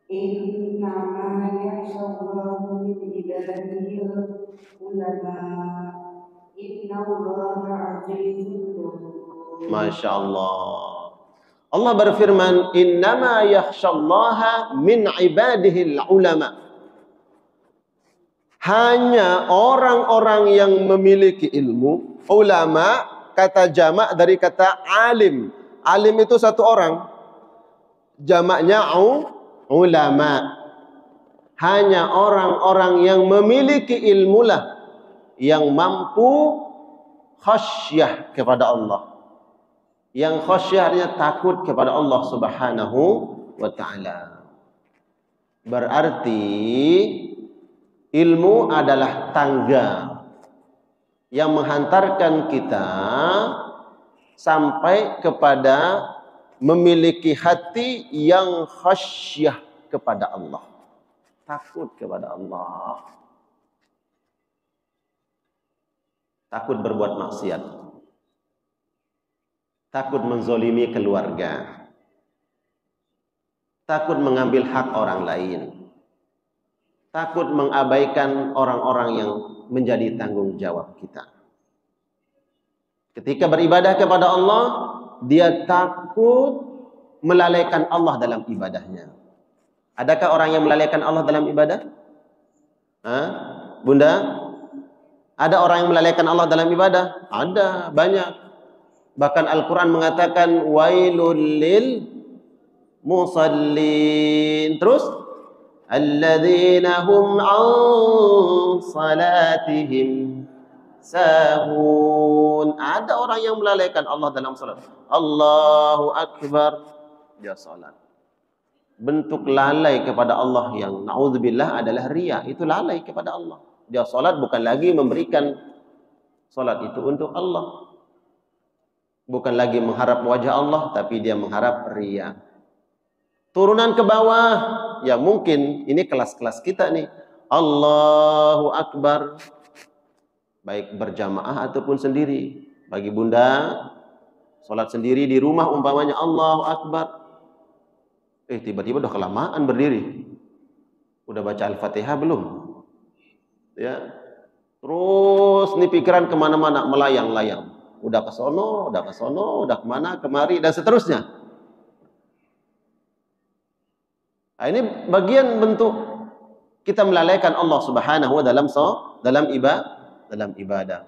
Innama yakhshallaha min ibadihil ulama. Innallaha azizun ghafur. Masya
Allah. Allah berfirman, innama yakhshallaha min ibadihil ulama. Hanya orang-orang yang memiliki ilmu. Ulama, kata jamak dari kata alim. Alim itu satu orang. Jamaknya ulama. Hanya orang-orang yang memiliki ilmulah yang mampu khasyah kepada Allah. Yang khasyahnya takut kepada Allah Subhanahu wa ta'ala. Berarti ilmu adalah tangga yang menghantarkan kita sampai kepada memiliki hati yang khasyah kepada Allah. Takut kepada Allah. Takut berbuat maksiat. Takut menzolimi keluarga. Takut mengambil hak orang lain. Takut mengabaikan orang-orang yang menjadi tanggung jawab kita. Ketika beribadah kepada Allah, dia takut melalaikan Allah dalam ibadahnya. Adakah orang yang melalaikan Allah dalam ibadah? Bunda? Ada orang yang melalaikan Allah dalam ibadah? Ada, banyak. Bahkan Al-Quran mengatakan wailul lil musallin. Terus alladzina hum an salatihim sahun. Ada orang yang melalaikan Allah dalam salat. Allahu Akbar, dia salat. Bentuk lalai kepada Allah yang naudzubillah adalah riya. Itu lalai kepada Allah. Dia salat bukan lagi memberikan salat itu untuk Allah. Bukan lagi mengharap wajah Allah, tapi dia mengharap riya. Turunan ke bawah, ya mungkin ini kelas-kelas kita nih. Allahu Akbar, baik berjamaah ataupun sendiri. Bagi bunda, salat sendiri di rumah umpamanya Allahu Akbar. Tiba-tiba udah kelamaan berdiri. Udah baca Al-Fatihah belum? Ya, terus nih pikiran kemana-mana, melayang-layang. Udah ke sono, udah kemana, kemari, dan seterusnya. Nah, ini bagian bentuk kita melalaikan Allah Subhanahu wa dalam ibadah.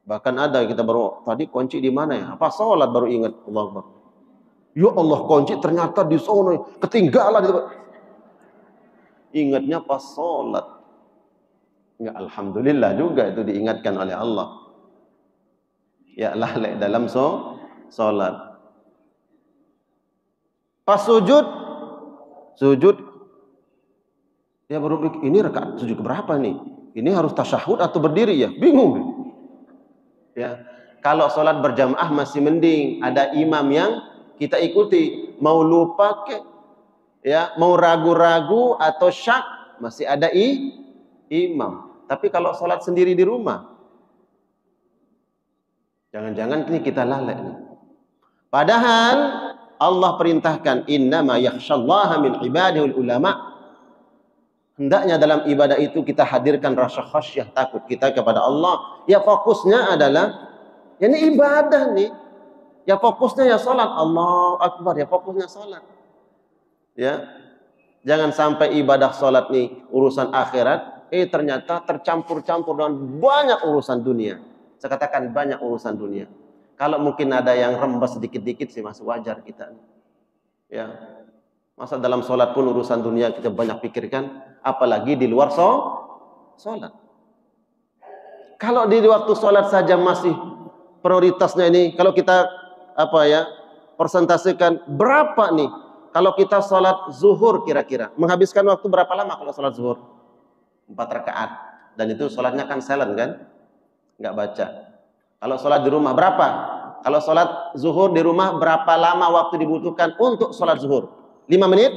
Bahkan ada kita baru tadi kunci di mana ya? Apa sholat baru ingat Allah Akbar. Ya Allah, kunci ternyata di sono, ketinggalan itu. Ingatnya pas sholat. Ya, alhamdulillah juga itu diingatkan oleh Allah. Ya, lalai dalam sholat. Pas sujud, ya baru pikir, ini rakaat sujud berapa nih? Ini harus tasyahud atau berdiri ya? Bingung. Ya, kalau sholat berjamaah masih mending, ada imam yang kita ikuti. Mau lupa ke, ya, mau ragu-ragu atau syak, masih ada imam. Tapi kalau sholat sendiri di rumah, jangan-jangan ini kita lalai. Padahal Allah perintahkan innama yakhsyallaha min ibadihil ulama. Hendaknya dalam ibadah itu kita hadirkan rasa khasyah, takut kita kepada Allah. Ya fokusnya adalah, ya ini ibadah nih. Ya fokusnya ya salat, Allahu Akbar, ya fokusnya salat. Ya. Jangan sampai ibadah salat nih urusan akhirat, ternyata tercampur-campur dengan banyak urusan dunia. Saya katakan banyak urusan dunia. Kalau mungkin ada yang rembes sedikit-dikit sih masih wajar kita. Ya. Masa dalam sholat pun urusan dunia kita banyak pikirkan, apalagi di luar sholat. Kalau di waktu sholat saja masih prioritasnya ini, kalau kita persentasikan berapa nih? Kalau kita sholat zuhur kira-kira menghabiskan waktu berapa lama kalau sholat zuhur? 4 rakaat. Dan itu sholatnya kan silent kan? Nggak baca. Kalau sholat di rumah berapa? Kalau sholat zuhur di rumah berapa lama waktu dibutuhkan untuk sholat zuhur? 5 menit?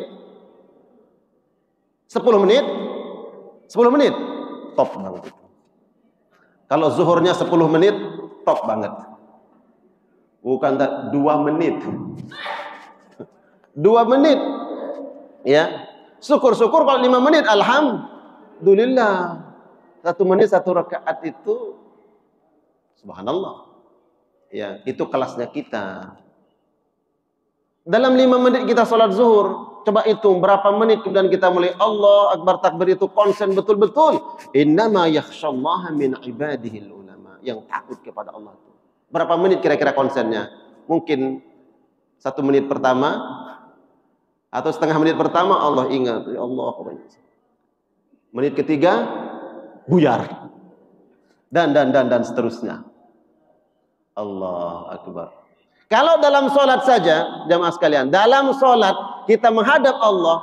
10 menit? 10 menit? Top banget. Kalau zuhurnya 10 menit, top banget. Bukan 2 menit. 2 menit. Ya. Syukur-syukur kalau 5 menit, alhamdulillah. 1 menit 1 rakaat itu subhanallah. Ya, itu kelasnya kita. Dalam 5 menit kita sholat zuhur, coba hitung berapa menit kemudian kita mulai Allah Akbar takbir itu konsen betul-betul. Innama yakhsyallaha min ibadihil ulama. Yang takut kepada Allah itu. Berapa menit kira-kira konsennya? Mungkin 1 menit pertama atau setengah menit pertama Allah ingat, ya Allah. Menit ketiga buyar. Dan seterusnya. Allah Akbar. Kalau dalam sholat saja, jamaah sekalian, dalam sholat kita menghadap Allah,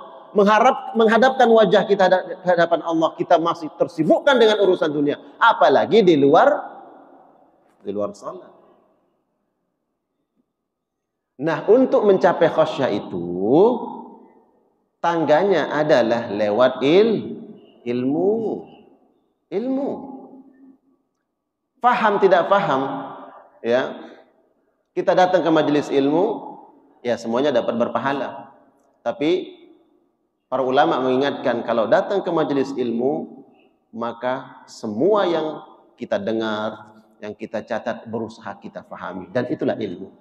menghadapkan wajah kita ke hadapan Allah, kita masih tersibukkan dengan urusan dunia. Apalagi di luar sholat. Nah, untuk mencapai khasyah itu, tangganya adalah lewat ilmu. Faham tidak faham, ya. Kita datang ke majelis ilmu, ya semuanya dapat berpahala. Tapi para ulama mengingatkan kalau datang ke majelis ilmu, maka semua yang kita dengar, yang kita catat berusaha kita fahami, dan itulah ilmu.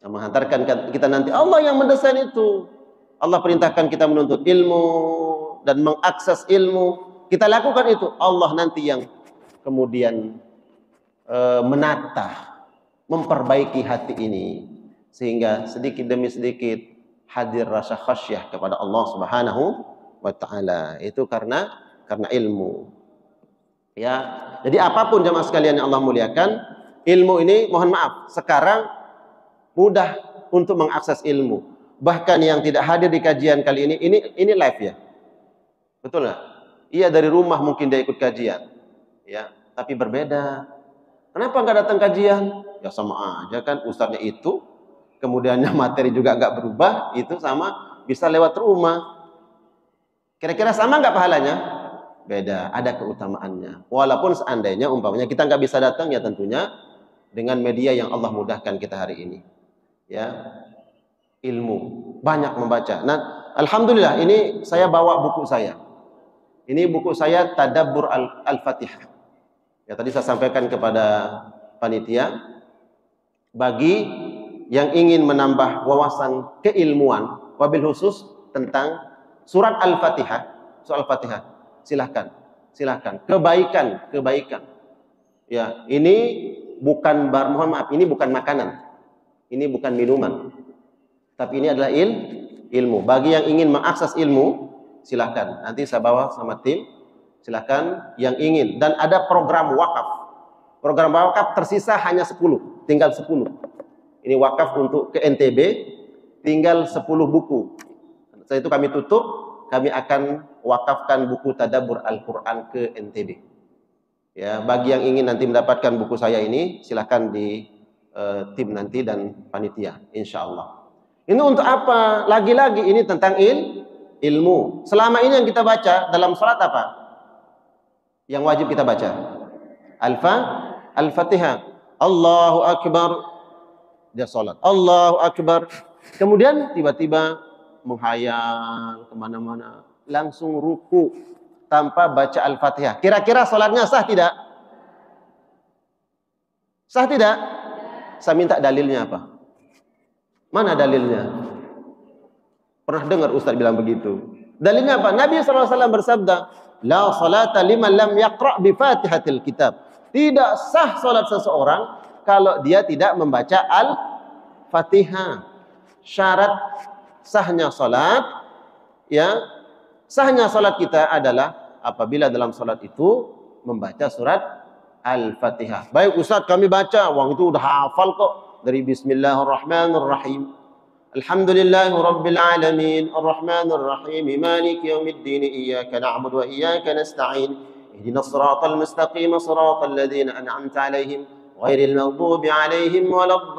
Yang menghantarkan kita nanti Allah yang mendesain itu. Allah perintahkan kita menuntut ilmu dan mengakses ilmu. Kita lakukan itu, Allah nanti yang kemudian menata, memperbaiki hati ini sehingga sedikit demi sedikit hadir rasa khasyah kepada Allah Subhanahu wa taala. Itu karena ilmu. Ya. Jadi apapun jemaah sekalian yang Allah muliakan, ilmu ini mohon maaf, sekarang mudah untuk mengakses ilmu. Bahkan yang tidak hadir di kajian kali ini live ya. Betul nggak? Iya, dari rumah mungkin dia ikut kajian. Ya, tapi berbeda. Kenapa nggak datang kajian? Ya sama aja kan, ustadznya itu, kemudiannya materi juga nggak berubah, itu sama bisa lewat rumah. Kira-kira sama nggak pahalanya? Beda, ada keutamaannya. Walaupun seandainya umpamanya kita nggak bisa datang, ya tentunya dengan media yang Allah mudahkan kita hari ini. Ya, ilmu, banyak membaca. Nah, alhamdulillah ini saya bawa buku saya. Ini buku saya Tadabbur Al-Fatihah. Ya, tadi saya sampaikan kepada panitia, bagi yang ingin menambah wawasan keilmuan, wabil khusus tentang surat Al-Fatihah, silahkan. Kebaikan. Ya, ini bukan mohon maaf, ini bukan makanan, ini bukan minuman, tapi ini adalah ilmu. Bagi yang ingin mengakses ilmu, silahkan. Nanti saya bawa sama tim. Silahkan yang ingin. Dan ada program wakaf. Program wakaf tersisa hanya 10. Tinggal 10. Ini wakaf untuk ke NTB. Tinggal 10 buku. Setelah itu kami tutup. Kami akan wakafkan buku Tadabbur Al-Quran ke NTB. Ya, bagi yang ingin nanti mendapatkan buku saya ini, silahkan di tim nanti dan panitia. Insya Allah. Ini untuk apa? Lagi-lagi ini tentang ilmu. Selama ini yang kita baca dalam salat apa? Yang wajib kita baca Al-Fatihah. Allahu Akbar, dia salat. Allahu Akbar. Kemudian tiba-tiba menghayal kemana-mana, langsung ruku tanpa baca Al-Fatihah. Kira-kira salatnya sah tidak? Sah tidak? Saya minta dalilnya apa? Mana dalilnya? Pernah dengar Ustaz bilang begitu? Dalilnya apa? Nabi SAW bersabda, la salata liman lam yaqra' bi Fatihatil Kitab. Tidak sah salat seseorang kalau dia tidak membaca Al-Fatihah. Syarat sahnya salat, ya, sahnya salat kita adalah apabila dalam salat itu membaca surat Al-Fatihah. Baik Ustaz, kami baca, wang itu udah hafal kok dari Bismillahirrahmanirrahim. Alhamdulillahi Rabbil Alamin, Ar-Rahmanir Rahim, Maliki Yawmiddin, Iyyaka na'budu wa iyyaka nasta'in, Ihdinas siratal mustaqim, siratal ladzina an'amta 'alaihim, ghairil maghdubi 'alaihim waladdallin.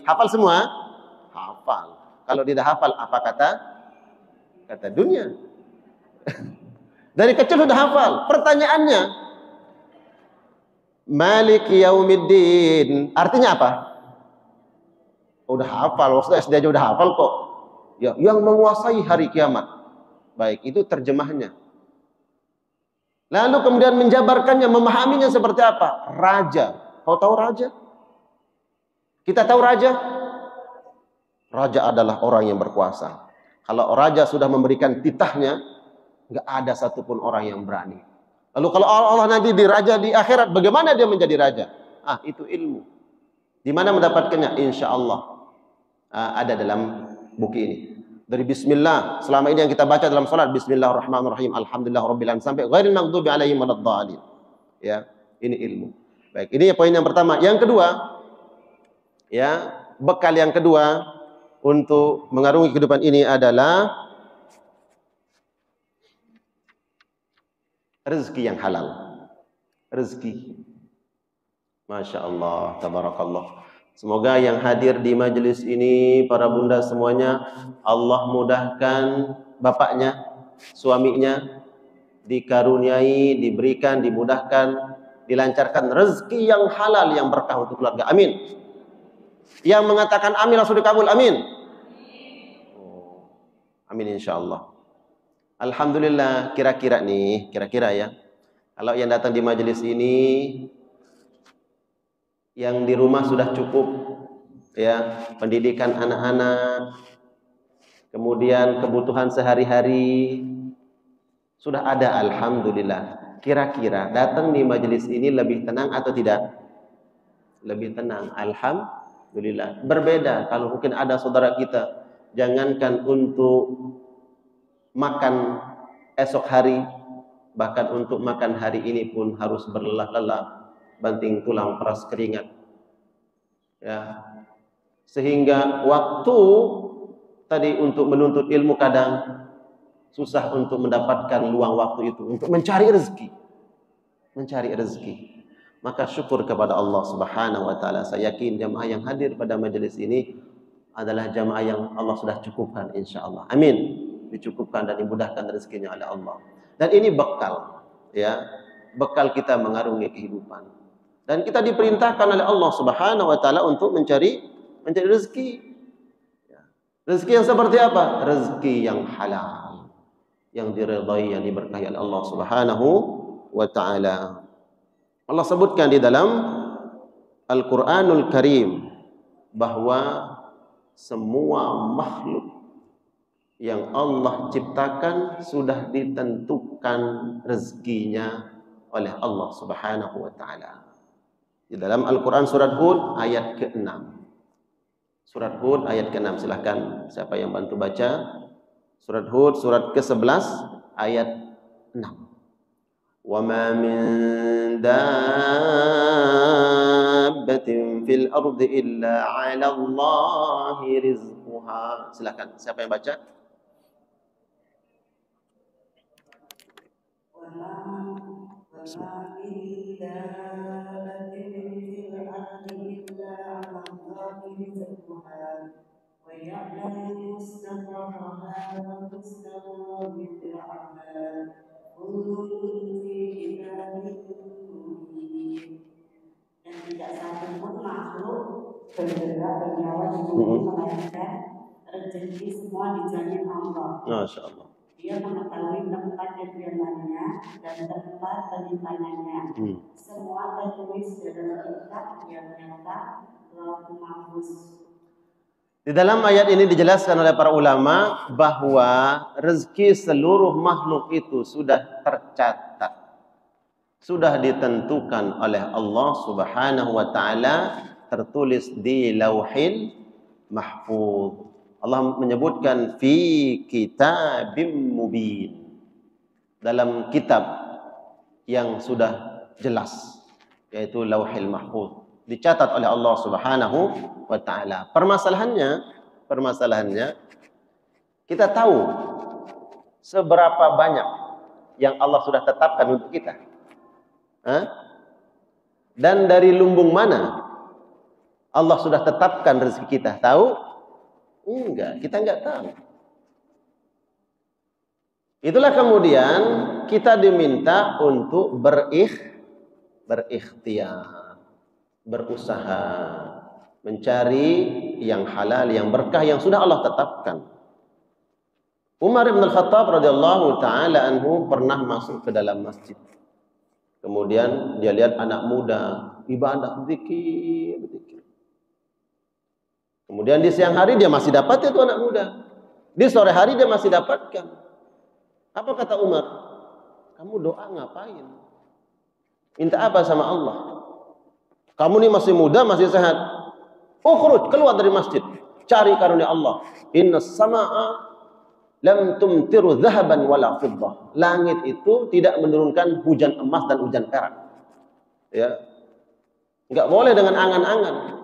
Hafal semua? Hafal. Kalau tidak hafal, apa kata dunia? Dari kecil sudah hafal. Pertanyaannya, Maliki Yawmiddin, artinya apa? Udah hafal, waktu SD aja udah hafal kok. Ya, yang menguasai hari kiamat. Baik, itu terjemahnya. Lalu kemudian menjabarkannya, memahaminya seperti apa? Raja. Kau tahu raja? Kita tahu raja? Raja adalah orang yang berkuasa. Kalau raja sudah memberikan titahnya, nggak ada satupun orang yang berani. Lalu kalau Allah nanti diraja di akhirat, bagaimana dia menjadi raja? Ah, itu ilmu. Di mana mendapatkannya? Insya Allah ada dalam buku ini. Dari Bismillah, selama ini yang kita baca dalam salat, Bismillahirrahmanirrahim, Alhamdulillahirabbil alamin, sampai ghairil maghdubi alaihim waladdallin. Ya, ini ilmu. Baik, ini poin yang pertama. Yang kedua, ya, bekal yang kedua untuk mengarungi kehidupan ini adalah rezeki yang halal. Rezeki. Masya Allah, tabarakallah. Semoga yang hadir di majelis ini, para bunda semuanya, Allah mudahkan bapaknya, suaminya, dikaruniai, diberikan, dimudahkan, dilancarkan rezeki yang halal, yang berkah untuk keluarga. Amin. Yang mengatakan amin langsung dikabul. Amin. Amin insya Allah. Alhamdulillah, kira-kira ya, kalau yang datang di majelis ini, yang di rumah sudah cukup, ya, pendidikan anak-anak, kemudian kebutuhan sehari-hari, Sudah ada, alhamdulillah. Kira-kira datang di majelis ini lebih tenang atau tidak? Lebih tenang, alhamdulillah. Berbeda kalau mungkin ada saudara kita, jangankan untuk makan esok hari, bahkan untuk makan hari ini pun harus berlelah-lelah, banting tulang, peras keringat. Ya. Sehingga waktu tadi untuk menuntut ilmu kadang susah untuk mendapatkan luang waktu itu untuk mencari rezeki. Mencari rezeki. Maka syukur kepada Allah Subhanahu wa taala. Saya yakin jamaah yang hadir pada majelis ini adalah jamaah yang Allah sudah cukupkan insyaallah. Amin. Dicukupkan dan dimudahkan rezekinya oleh Allah. Dan ini bekal, ya. Bekal kita mengarungi kehidupan. Dan kita diperintahkan oleh Allah Subhanahu wa taala untuk mencari rezeki. Ya. Rezeki yang seperti apa? Rezeki yang halal, yang diridhai, yang diberkahi oleh Allah Subhanahu wa taala. Allah sebutkan di dalam Al-Qur'anul Karim bahwa semua makhluk yang Allah ciptakan sudah ditentukan rezekinya oleh Allah Subhanahu wa taala. Di dalam Al-Qur'an surat Hud ayat ke-6. Surat Hud ayat ke-6, silakan siapa yang bantu baca. Surat Hud surat ke-11 ayat 6. Wa ma min dabbatin fil ardi illa 'ala Allahi rizquha. Silakan siapa yang baca?
Dan tidak satu pun makhluk bergerak bernyawa di bumi melainkan rezeki semua dijamin Allah.
Masya Allah.
Dia mengetahui tempat kediamannya dan tempat penyimpanannya. Semua tertulis dalam kitab yang nyata, Lauhul Mahfuz.
Di dalam ayat ini dijelaskan oleh para ulama bahwa rezeki seluruh makhluk itu sudah tercatat, sudah ditentukan oleh Allah Subhanahu wa taala, tertulis di Lauhil Mahfuz. Allah menyebutkan fi kitabim mubin, dalam kitab yang sudah jelas, yaitu Lauhil Mahfuz, dicatat oleh Allah Subhanahu wa taala. Permasalahannya kita tahu seberapa banyak yang Allah sudah tetapkan untuk kita. Dan dari lumbung mana Allah sudah tetapkan rezeki kita? Tahu? Enggak, kita enggak tahu. Itulah kemudian kita diminta untuk berikhtiar, berusaha mencari yang halal, yang berkah, yang sudah Allah tetapkan. Umar bin Al-Khattab radhiyallahu taala anhu pernah masuk ke dalam masjid. Kemudian dia lihat anak muda ibadah, zikir. Kemudian di siang hari dia masih dapat itu anak muda. Di sore hari dia masih dapatkan. Apa kata Umar? Kamu doa ngapain? Minta apa sama Allah? Kamu ini masih muda, masih sehat. Ukhruj, keluar dari masjid. Cari karunia Allah. Innas sama'a lam tumtiru dhahaban wala fiddah. Langit itu tidak menurunkan hujan emas dan hujan perak. Ya. Enggak boleh dengan angan-angan.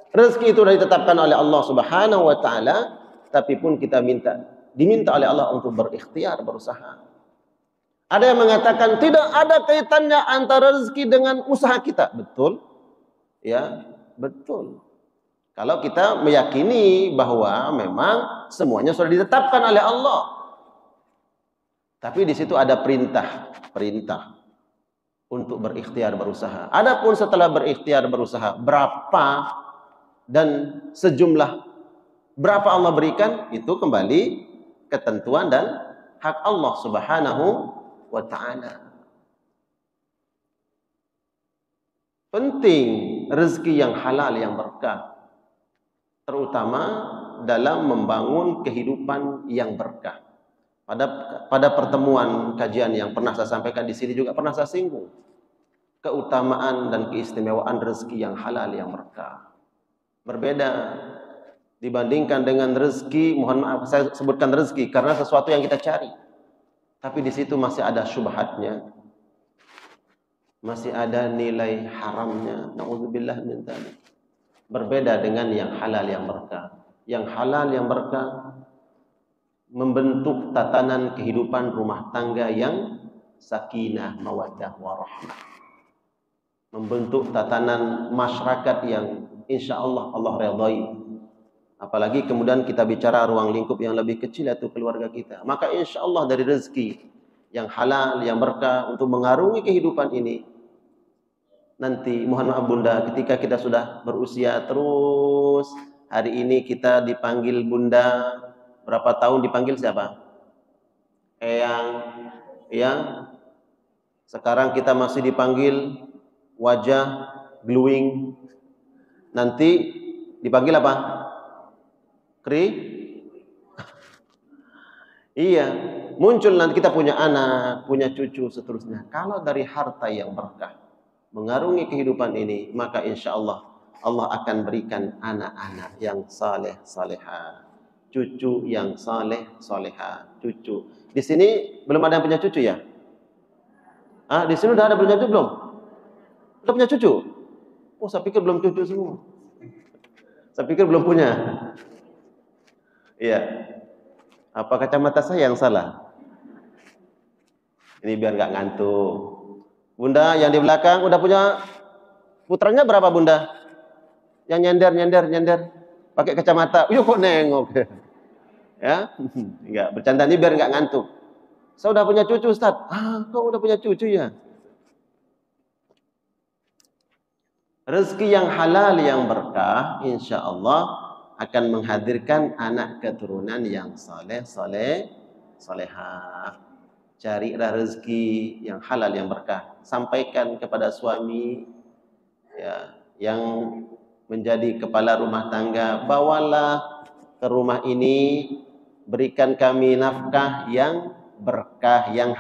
Rezeki itu sudah ditetapkan oleh Allah Subhanahu wa taala, tapi pun kita diminta oleh Allah untuk berikhtiar, berusaha. Ada yang mengatakan tidak ada kaitannya antara rezeki dengan usaha kita. Betul? Ya, betul. Kalau kita meyakini bahwa memang semuanya sudah ditetapkan oleh Allah. Tapi di situ ada perintah untuk berikhtiar, berusaha. Adapun setelah berikhtiar, berusaha, berapa dan sejumlah berapa Allah berikan, itu kembali ketentuan dan hak Allah Subhanahu wa taala. Penting rezeki yang halal, yang berkah, terutama dalam membangun kehidupan yang berkah. Pada pertemuan kajian yang pernah saya sampaikan di sini juga pernah saya singgung keutamaan dan keistimewaan rezeki yang halal yang berkah. Berbeda dibandingkan dengan rezeki, mohon maaf saya sebutkan rezeki karena sesuatu yang kita cari. Tapi di situ masih ada syubhatnya. Masih ada nilai haramnya. Nauzubillah min dzalik. Berbeda dengan yang halal yang berkah. Yang halal yang berkah membentuk tatanan kehidupan rumah tangga yang sakinah, mawaddah, warahmah. Membentuk tatanan masyarakat yang insya Allah Allah redai. Apalagi kemudian kita bicara ruang lingkup yang lebih kecil yaitu keluarga kita. Maka insya Allah dari rezeki yang halal, yang berkah untuk mengarungi kehidupan ini. Nanti mohon maaf Bunda, ketika kita sudah berusia terus, hari ini kita dipanggil Bunda, berapa tahun dipanggil siapa? Eyang, ya. Sekarang kita masih dipanggil wajah, glowing. Nanti dipanggil apa? Iya, muncul nanti kita punya anak, punya cucu, seterusnya. Kalau dari harta yang berkah mengarungi kehidupan ini, maka insya Allah Allah akan berikan anak-anak yang saleh salehah, cucu yang saleh salehah, cucu. Di sini belum ada yang punya cucu ya? Di sini udah ada punya cucu belum? Udah punya cucu? Oh, saya pikir belum cucu semua. Saya pikir belum punya. Iya. Apa kacamata saya yang salah? Ini biar nggak ngantuk. Bunda yang di belakang udah punya putranya berapa Bunda? Yang nyender pakai kacamata. Yuk kok nengok. Ya, enggak bercanda ini biar enggak ngantuk. Saya udah punya cucu Ustaz. Kok udah punya cucu ya? Rezeki yang halal yang berkah insya Allah akan menghadirkan anak keturunan yang salehah. Carilah rezeki yang halal yang berkah. Sampaikan kepada suami ya, yang menjadi kepala rumah tangga, bawalah ke rumah ini, berikan kami nafkah yang berkah, yang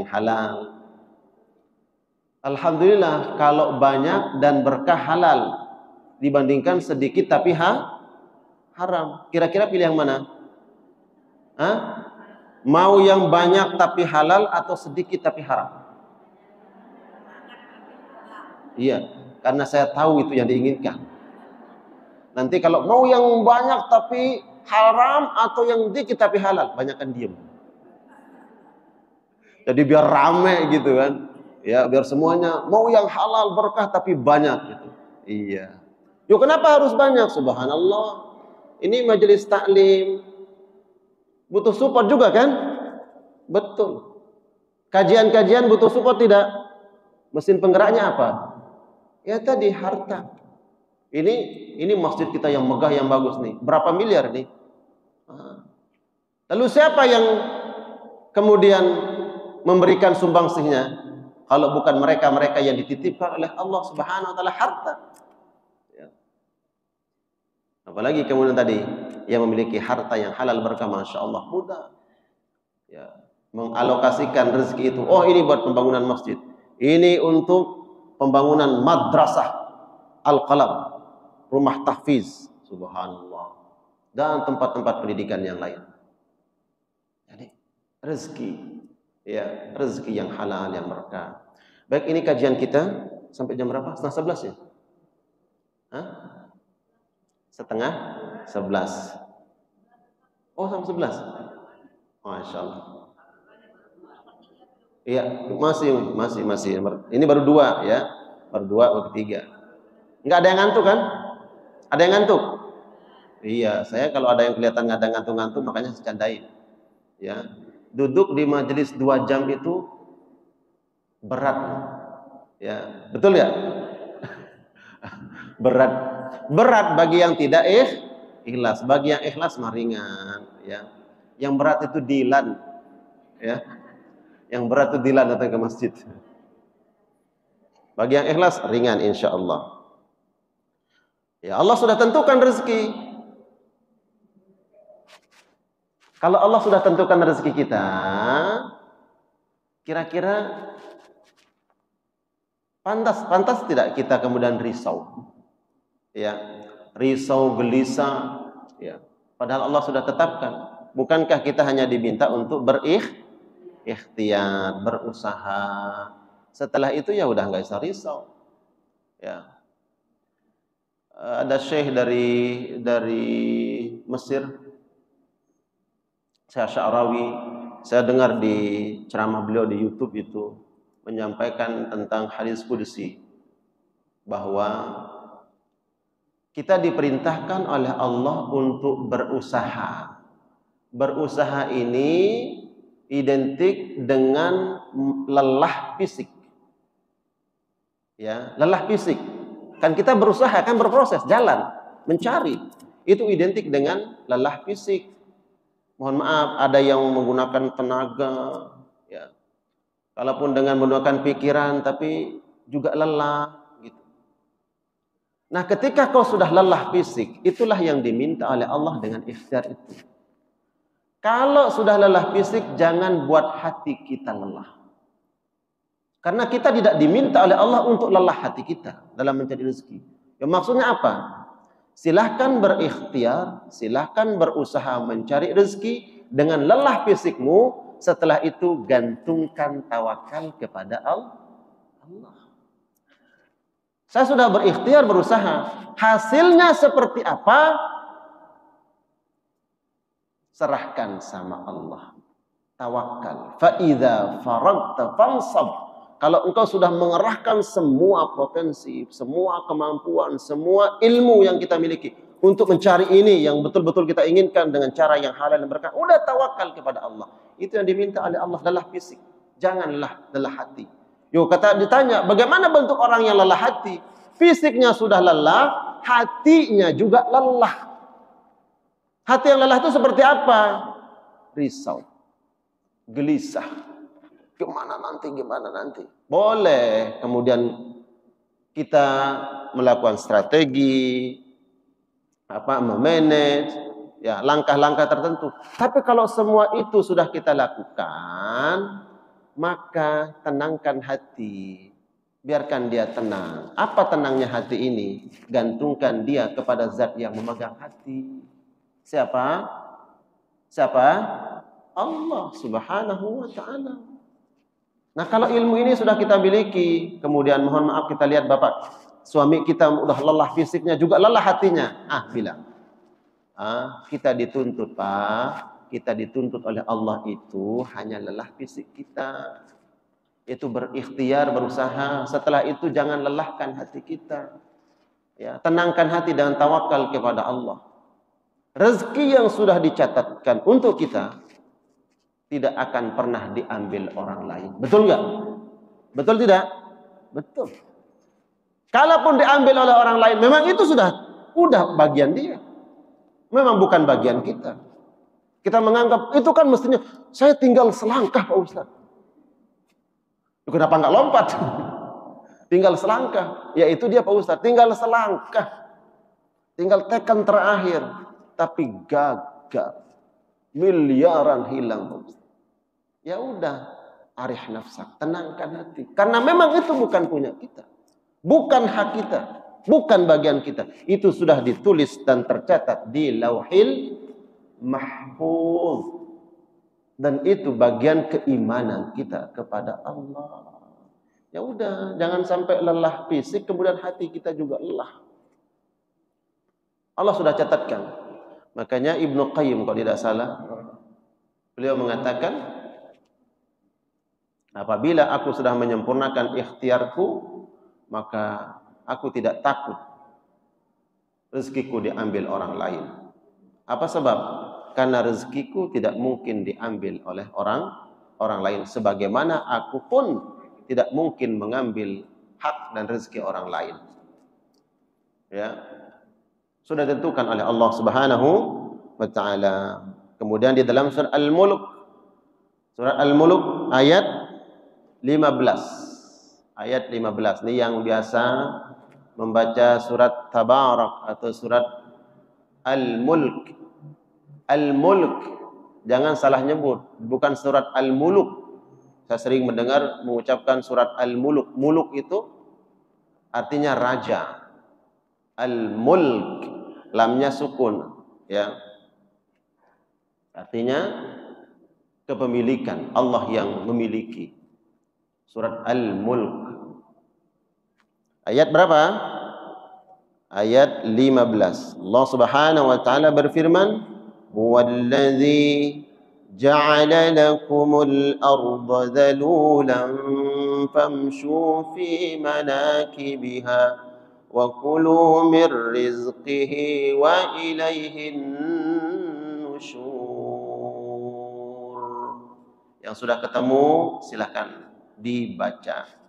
halal. Alhamdulillah kalau banyak dan berkah halal dibandingkan sedikit tapi haram. Kira-kira pilih yang mana? Mau yang banyak tapi halal atau sedikit tapi haram? Iya, karena saya tahu itu yang diinginkan. Nanti kalau mau yang banyak tapi haram atau yang sedikit tapi halal, banyakkan diem. Jadi biar rame gitu kan. Ya, biar semuanya mau yang halal berkah tapi banyak gitu. Iya. Yuk kenapa harus banyak? Subhanallah. Ini majelis taklim. Butuh support juga kan? Betul. Kajian-kajian butuh support tidak? Mesin penggeraknya apa? Ya tadi harta. Ini masjid kita yang megah yang bagus nih. Berapa miliar nih? Lalu siapa yang kemudian memberikan sumbangsihnya? Kalau bukan mereka-mereka yang dititipkan oleh Allah Subhanahu wa taala harta. Ya. Apalagi kemudian tadi yang memiliki harta yang halal berkah, masya Allah mudah. Ya, mengalokasikan rezeki itu. Oh, ini buat pembangunan masjid. Ini untuk pembangunan madrasah Al-Qalam, rumah tahfiz, subhanallah, dan tempat-tempat pendidikan yang lain. Jadi rezeki, ya rezeki yang halal yang berkah. Baik, ini kajian kita sampai jam berapa? 10:30 ya? 10:30. Oh, sampai 11. Masya Allah. Iya, masih. Ini baru 2 ya. Baru 2, baru 3. Enggak ada yang ngantuk kan? Ada yang ngantuk? Iya, saya kalau ada yang kelihatan nggak ada ngantuk-ngantuk makanya saya candain. Ya. Duduk di majelis 2 jam itu berat. Ya, betul ya? Berat bagi yang tidak ikhlas, bagi yang ikhlas mah ringan, ya. Yang berat itu dilan, ya. Yang berat itu dilan datang ke masjid. Bagi yang ikhlas ringan insya Allah. Ya Allah sudah tentukan rezeki. Kalau Allah sudah tentukan rezeki kita, kira-kira pantas tidak kita kemudian risau? Ya, risau, gelisah, ya. Padahal Allah sudah tetapkan. Bukankah kita hanya diminta untuk berikhtiar, berusaha. Setelah itu ya udah nggak usah risau. Ya. Ada syekh dari Mesir, Syekh Sya'rawi. Saya dengar di ceramah beliau di YouTube itu menyampaikan tentang hadis qudsi bahwa kita diperintahkan oleh Allah untuk berusaha. Berusaha ini identik dengan lelah fisik. Ya, lelah fisik. Kan kita berusaha, kan berproses, jalan, mencari. Itu identik dengan lelah fisik. Mohon maaf, ada yang menggunakan tenaga, ya. Kalaupun dengan menggunakan pikiran, tapi juga lelah. Nah, ketika kau sudah lelah fisik, itulah yang diminta oleh Allah dengan ikhtiar itu. Kalau sudah lelah fisik, jangan buat hati kita lelah. Karena kita tidak diminta oleh Allah untuk lelah hati kita dalam mencari rezeki. Ya, maksudnya apa? Silahkan berikhtiar, silahkan berusaha mencari rezeki dengan lelah fisikmu. Setelah itu gantungkan tawakal kepada Allah. Saya sudah berikhtiar, berusaha. Hasilnya seperti apa? Serahkan sama Allah. Tawakal. Fa idza faragta fansab. Kalau engkau sudah mengerahkan semua potensi, semua kemampuan, semua ilmu yang kita miliki untuk mencari ini yang betul-betul kita inginkan dengan cara yang halal dan berkah, udah tawakal kepada Allah. Itu yang diminta oleh Allah, lelah fisik. Janganlah lelah hati. Yo, ditanya, bagaimana bentuk orang yang lelah hati? Fisiknya sudah lelah, hatinya juga lelah. Hati yang lelah itu seperti apa? Risau, gelisah. Gimana nanti? Boleh kemudian kita melakukan strategi, memanage, ya, langkah-langkah tertentu. Tapi kalau semua itu sudah kita lakukan, maka tenangkan hati. Biarkan dia tenang. Apa tenangnya hati ini? Gantungkan dia kepada zat yang memegang hati. Siapa? Allah Subhanahu wa ta'ala. Nah, kalau ilmu ini sudah kita miliki, kemudian mohon maaf kita lihat bapak, suami kita udah lelah fisiknya, juga lelah hatinya. Bilang. Kita dituntut, Pak. Kita dituntut oleh Allah itu hanya lelah fisik kita. Itu berikhtiar, berusaha. Setelah itu jangan lelahkan hati kita. Ya, tenangkan hati dengan tawakal kepada Allah. Rezeki yang sudah dicatatkan untuk kita tidak akan pernah diambil orang lain. Betul nggak? Betul tidak? Betul. Kalaupun diambil oleh orang lain, memang itu udah bagian dia. Memang bukan bagian kita. Kita menganggap itu kan mestinya saya tinggal selangkah Pak Ustaz. Kenapa nggak lompat? Tinggal selangkah. Ya itu dia Pak Ustaz. Tinggal selangkah. Tinggal tekan terakhir. Tapi gagal. Miliaran hilang Pak Ustaz. Ya udah. Arih nafsak. Tenangkan hati. Karena memang itu bukan punya kita. Bukan hak kita. Bukan bagian kita. Itu sudah ditulis dan tercatat di Lauhil Mahfuz. Dan itu bagian keimanan kita kepada Allah. Ya udah, jangan sampai lelah fisik kemudian hati kita juga lelah. Allah sudah catatkan. Makanya Ibnu Qayyim kalau tidak salah, beliau mengatakan, apabila aku sudah menyempurnakan ikhtiarku, maka aku tidak takut rezekiku diambil orang lain. Apa sebab? Karena rezekiku tidak mungkin diambil oleh orang lain. Sebagaimana aku pun tidak mungkin mengambil hak dan rezeki orang lain. Ya, sudah ditentukan oleh Allah Subhanahu wa ta'ala. Kemudian di dalam surat Al-Mulk, ayat 15. Ayat 15 ini yang biasa membaca surat Tabarak atau surat Al-Mulk. Al-Mulk Jangan salah nyebut, bukan surat Al-Muluk. Saya sering mendengar mengucapkan surat Al-Muluk. Muluk itu artinya raja. Al-Mulk, lamnya sukun, ya. Artinya kepemilikan, Allah yang memiliki. Surat Al-Mulk. Ayat berapa? Ayat 15. Allah Subhanahu wa taala berfirman, "Huwallazi ja'ala lakumul arda dhalulan famshu fi manakibiha wa kulu mir rizqihi wa ilaihin nusyur." Yang sudah ketemu silakan dibaca.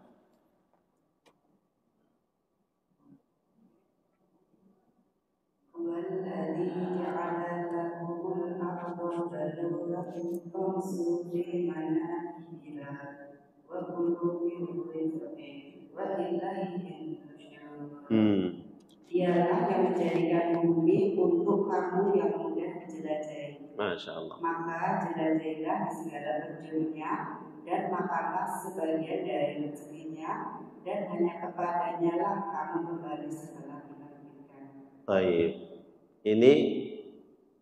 Dialah yang menjadikan bumi untuk kamu yang mudah dijelajahi.
Masya Allah.
Maka jelajahilah di segala penjurnya dan makanlah sebagian dari rezekinya, dan hanya kepadanya lah kamu kembali setelah dibangkitkan.
Baik. Ini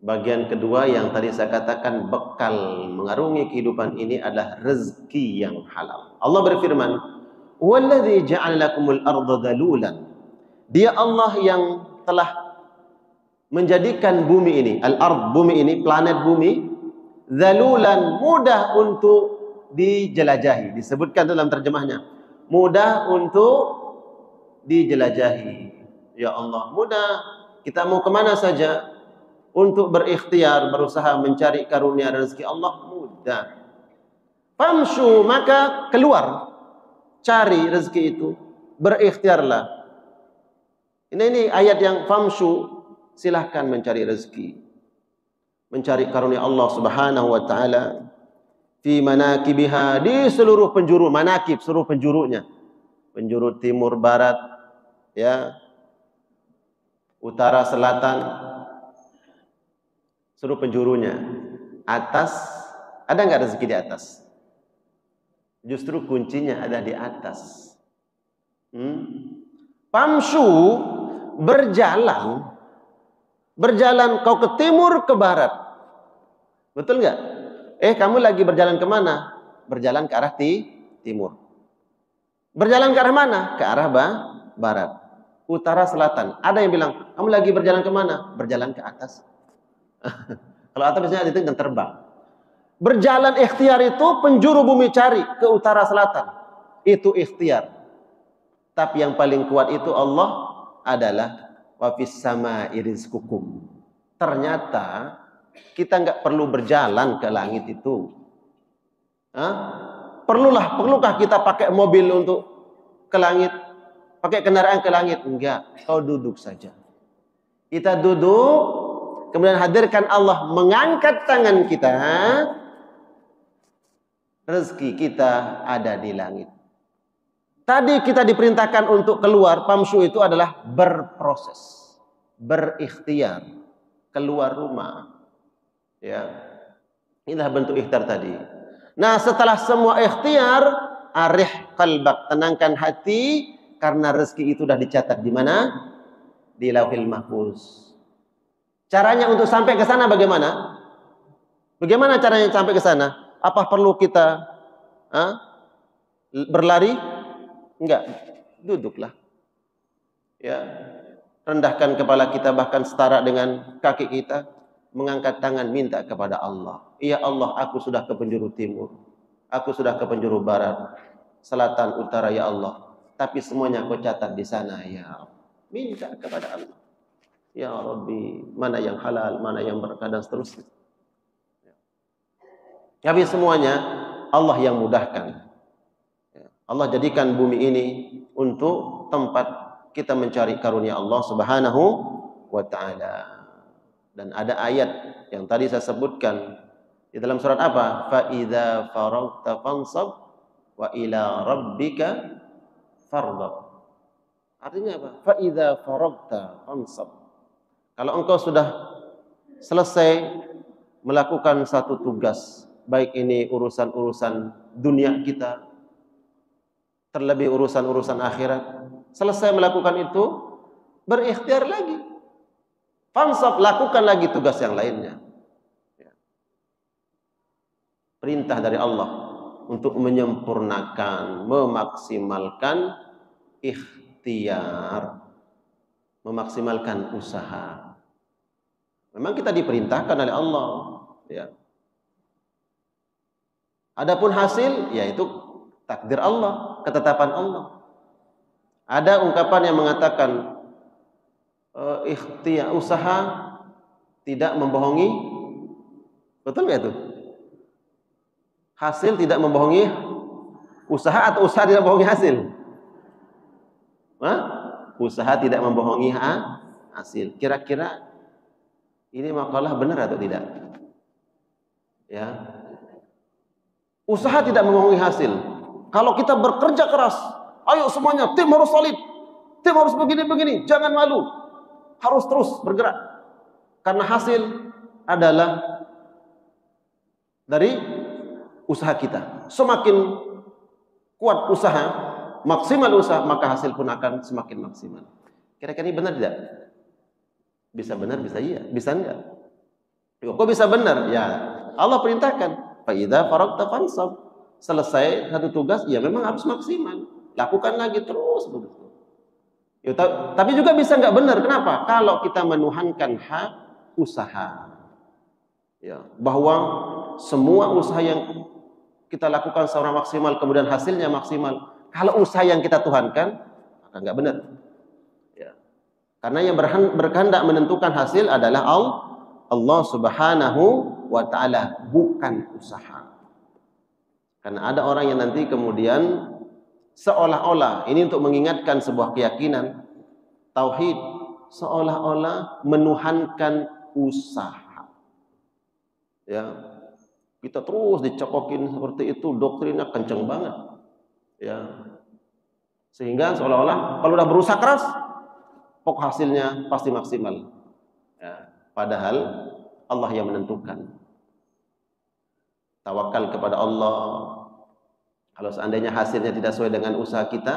bagian kedua yang tadi saya katakan bekal mengarungi kehidupan ini adalah rezeki yang halal. Allah berfirman, "Wallazi ja'ala lakumul arda dhalulan." Dia Allah yang telah menjadikan bumi ini, al-ard, bumi ini, planet bumi, dhalulan, mudah untuk dijelajahi. Disebutkan dalam terjemahnya, mudah untuk dijelajahi. Ya Allah, mudah. Kita mau kemana saja untuk berikhtiar, berusaha mencari karunia rezeki Allah, mudah. Famshu, maka keluar, cari rezeki itu, berikhtiarlah. Ini ayat yang famshu, silahkan mencari rezeki, mencari karunia Allah Subhanahu wa taala fi manakibiha, di seluruh penjuru manakib, seluruh penjurunya, penjuru timur barat, ya, utara selatan, seluruh penjurunya. Atas, ada nggak rezeki di atas? Justru kuncinya ada di atas. Famshu, berjalan kau ke timur ke barat. Betul nggak? Kamu lagi berjalan kemana? Berjalan ke arah timur. Berjalan ke arah mana? Ke arah barat. Utara selatan. Ada yang bilang, kamu lagi berjalan kemana? Berjalan ke atas. Kalau atas biasanya itu kan terbang. Berjalan ikhtiar itu penjuru bumi cari ke utara selatan. Itu ikhtiar. Tapi yang paling kuat itu Allah adalah wa fis sama'i rizqukum. Ternyata kita nggak perlu berjalan ke langit itu. Perlukah kita pakai mobil untuk ke langit? Pakai kendaraan ke langit? Enggak, kau duduk saja. Kita duduk, kemudian hadirkan Allah mengangkat tangan kita. Rezeki kita ada di langit. Tadi kita diperintahkan untuk keluar, famshu itu adalah berproses, berikhtiar, keluar rumah. Ya. Inilah bentuk ikhtiar tadi. Nah, setelah semua ikhtiar, arih qalbak, tenangkan hati, karena rezeki itu sudah dicatat di mana? Di Lauhil Mahfuz. Caranya untuk sampai ke sana bagaimana? Bagaimana caranya sampai ke sana? Apa perlu kita berlari? Enggak, duduklah. Ya, rendahkan kepala kita bahkan setara dengan kaki kita, mengangkat tangan minta kepada Allah. Ya Allah, aku sudah ke penjuru timur, aku sudah ke penjuru barat, selatan, utara, ya Allah. Tapi semuanya kau catat di sana, ya Allah. Minta kepada Allah. Ya Rabbi, mana yang halal, mana yang berkah, dan seterusnya. Tapi semuanya Allah yang mudahkan. Allah jadikan bumi ini untuk tempat kita mencari karunia Allah Subhanahu wa taala. Dan ada ayat yang tadi saya sebutkan di dalam surat apa? Fa idza faragta fansab wa ila rabbika farghab. Artinya apa? Fa idza faragta fansab. Kalau engkau sudah selesai melakukan satu tugas, baik ini urusan-urusan dunia kita, terlebih urusan-urusan akhirat. Selesai melakukan itu, berikhtiar lagi. Fansab, lakukan lagi tugas yang lainnya. Perintah dari Allah untuk menyempurnakan, memaksimalkan ikhtiar, memaksimalkan usaha. Memang kita diperintahkan oleh Allah, ya. Adapun hasil, yaitu takdir Allah, ketetapan Allah. Ada ungkapan yang mengatakan ikhtiar, usaha tidak membohongi. Betul nggak itu? Hasil tidak membohongi usaha, atau usaha tidak membohongi hasil? Hah? Usaha tidak membohongi hasil. Kira-kira ini makalah benar atau tidak? Ya. Usaha tidak membohongi hasil. Kalau kita bekerja keras, ayo semuanya, tim harus solid, tim harus begini-begini, jangan malu, harus terus bergerak. Karena hasil adalah dari usaha kita. Semakin kuat usaha, maksimal usaha, maka hasil pun akan semakin maksimal. Kira-kira ini benar tidak? Bisa benar, bisa iya, bisa enggak? Kok bisa benar? Ya, Allah perintahkan. Fa idza faragta fansab. Selesai satu tugas, ya memang harus maksimal. Lakukan lagi terus begitu. Ya, tapi juga bisa enggak benar. Kenapa? Kalau kita menuhankan hak usaha. Ya, bahwa semua usaha yang kita lakukan secara maksimal, kemudian hasilnya maksimal. Kalau usaha yang kita tuhankan, maka enggak benar. Ya. Karena yang berkehendak menentukan hasil adalah Allah Subhanahu wa ta'ala, bukan usaha. Karena ada orang yang nanti kemudian seolah-olah, ini untuk mengingatkan sebuah keyakinan tauhid, seolah-olah menuhankan usaha. Ya, kita terus dicokokin seperti itu, doktrinnya kenceng banget. Ya. Sehingga seolah-olah kalau udah berusaha keras, pokok hasilnya pasti maksimal. Ya. Padahal Allah yang menentukan. Tawakal kepada Allah. Kalau seandainya hasilnya tidak sesuai dengan usaha kita,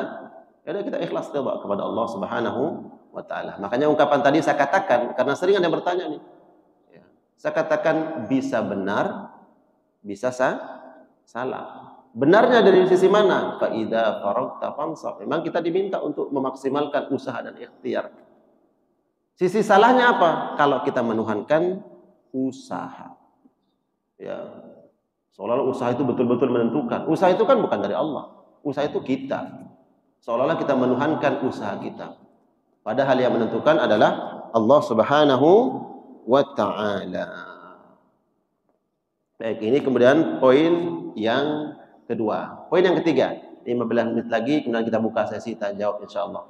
ya udah kita ikhlas ridha kepada Allah Subhanahu wa ta'ala. Makanya ungkapan tadi saya katakan, karena sering ada yang bertanya nih. Ya. Saya katakan bisa benar, bisa salah. Benarnya dari sisi mana? Fa idza faragta fansab. Memang kita diminta untuk memaksimalkan usaha dan ikhtiar. Sisi salahnya apa? Kalau kita menuhankan usaha. Ya. Seolah-olah usaha itu betul-betul menentukan. Usaha itu kan bukan dari Allah. Usaha itu kita. Seolah-olah kita menuhankan usaha kita. Padahal yang menentukan adalah Allah Subhanahu wa ta'ala. Baik, ini kemudian poin yang kedua. Poin yang ketiga, 15 menit lagi, kemudian kita buka sesi tanya jawab insyaallah.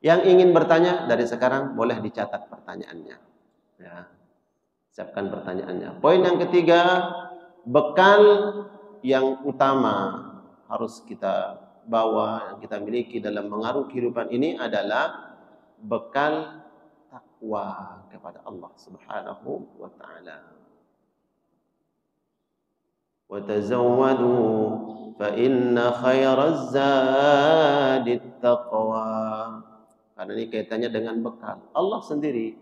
Yang ingin bertanya dari sekarang boleh dicatat pertanyaannya. Ya. Siapkan pertanyaannya. Poin yang ketiga, bekal yang utama harus kita bawa, yang kita miliki dalam mengarungi kehidupan ini adalah bekal takwa kepada Allah Subhanahu wa ta'ala. Wa tazawwadu fa inna khairaz zadit taqwa. Karena ini kaitannya dengan bekal. Allah sendiri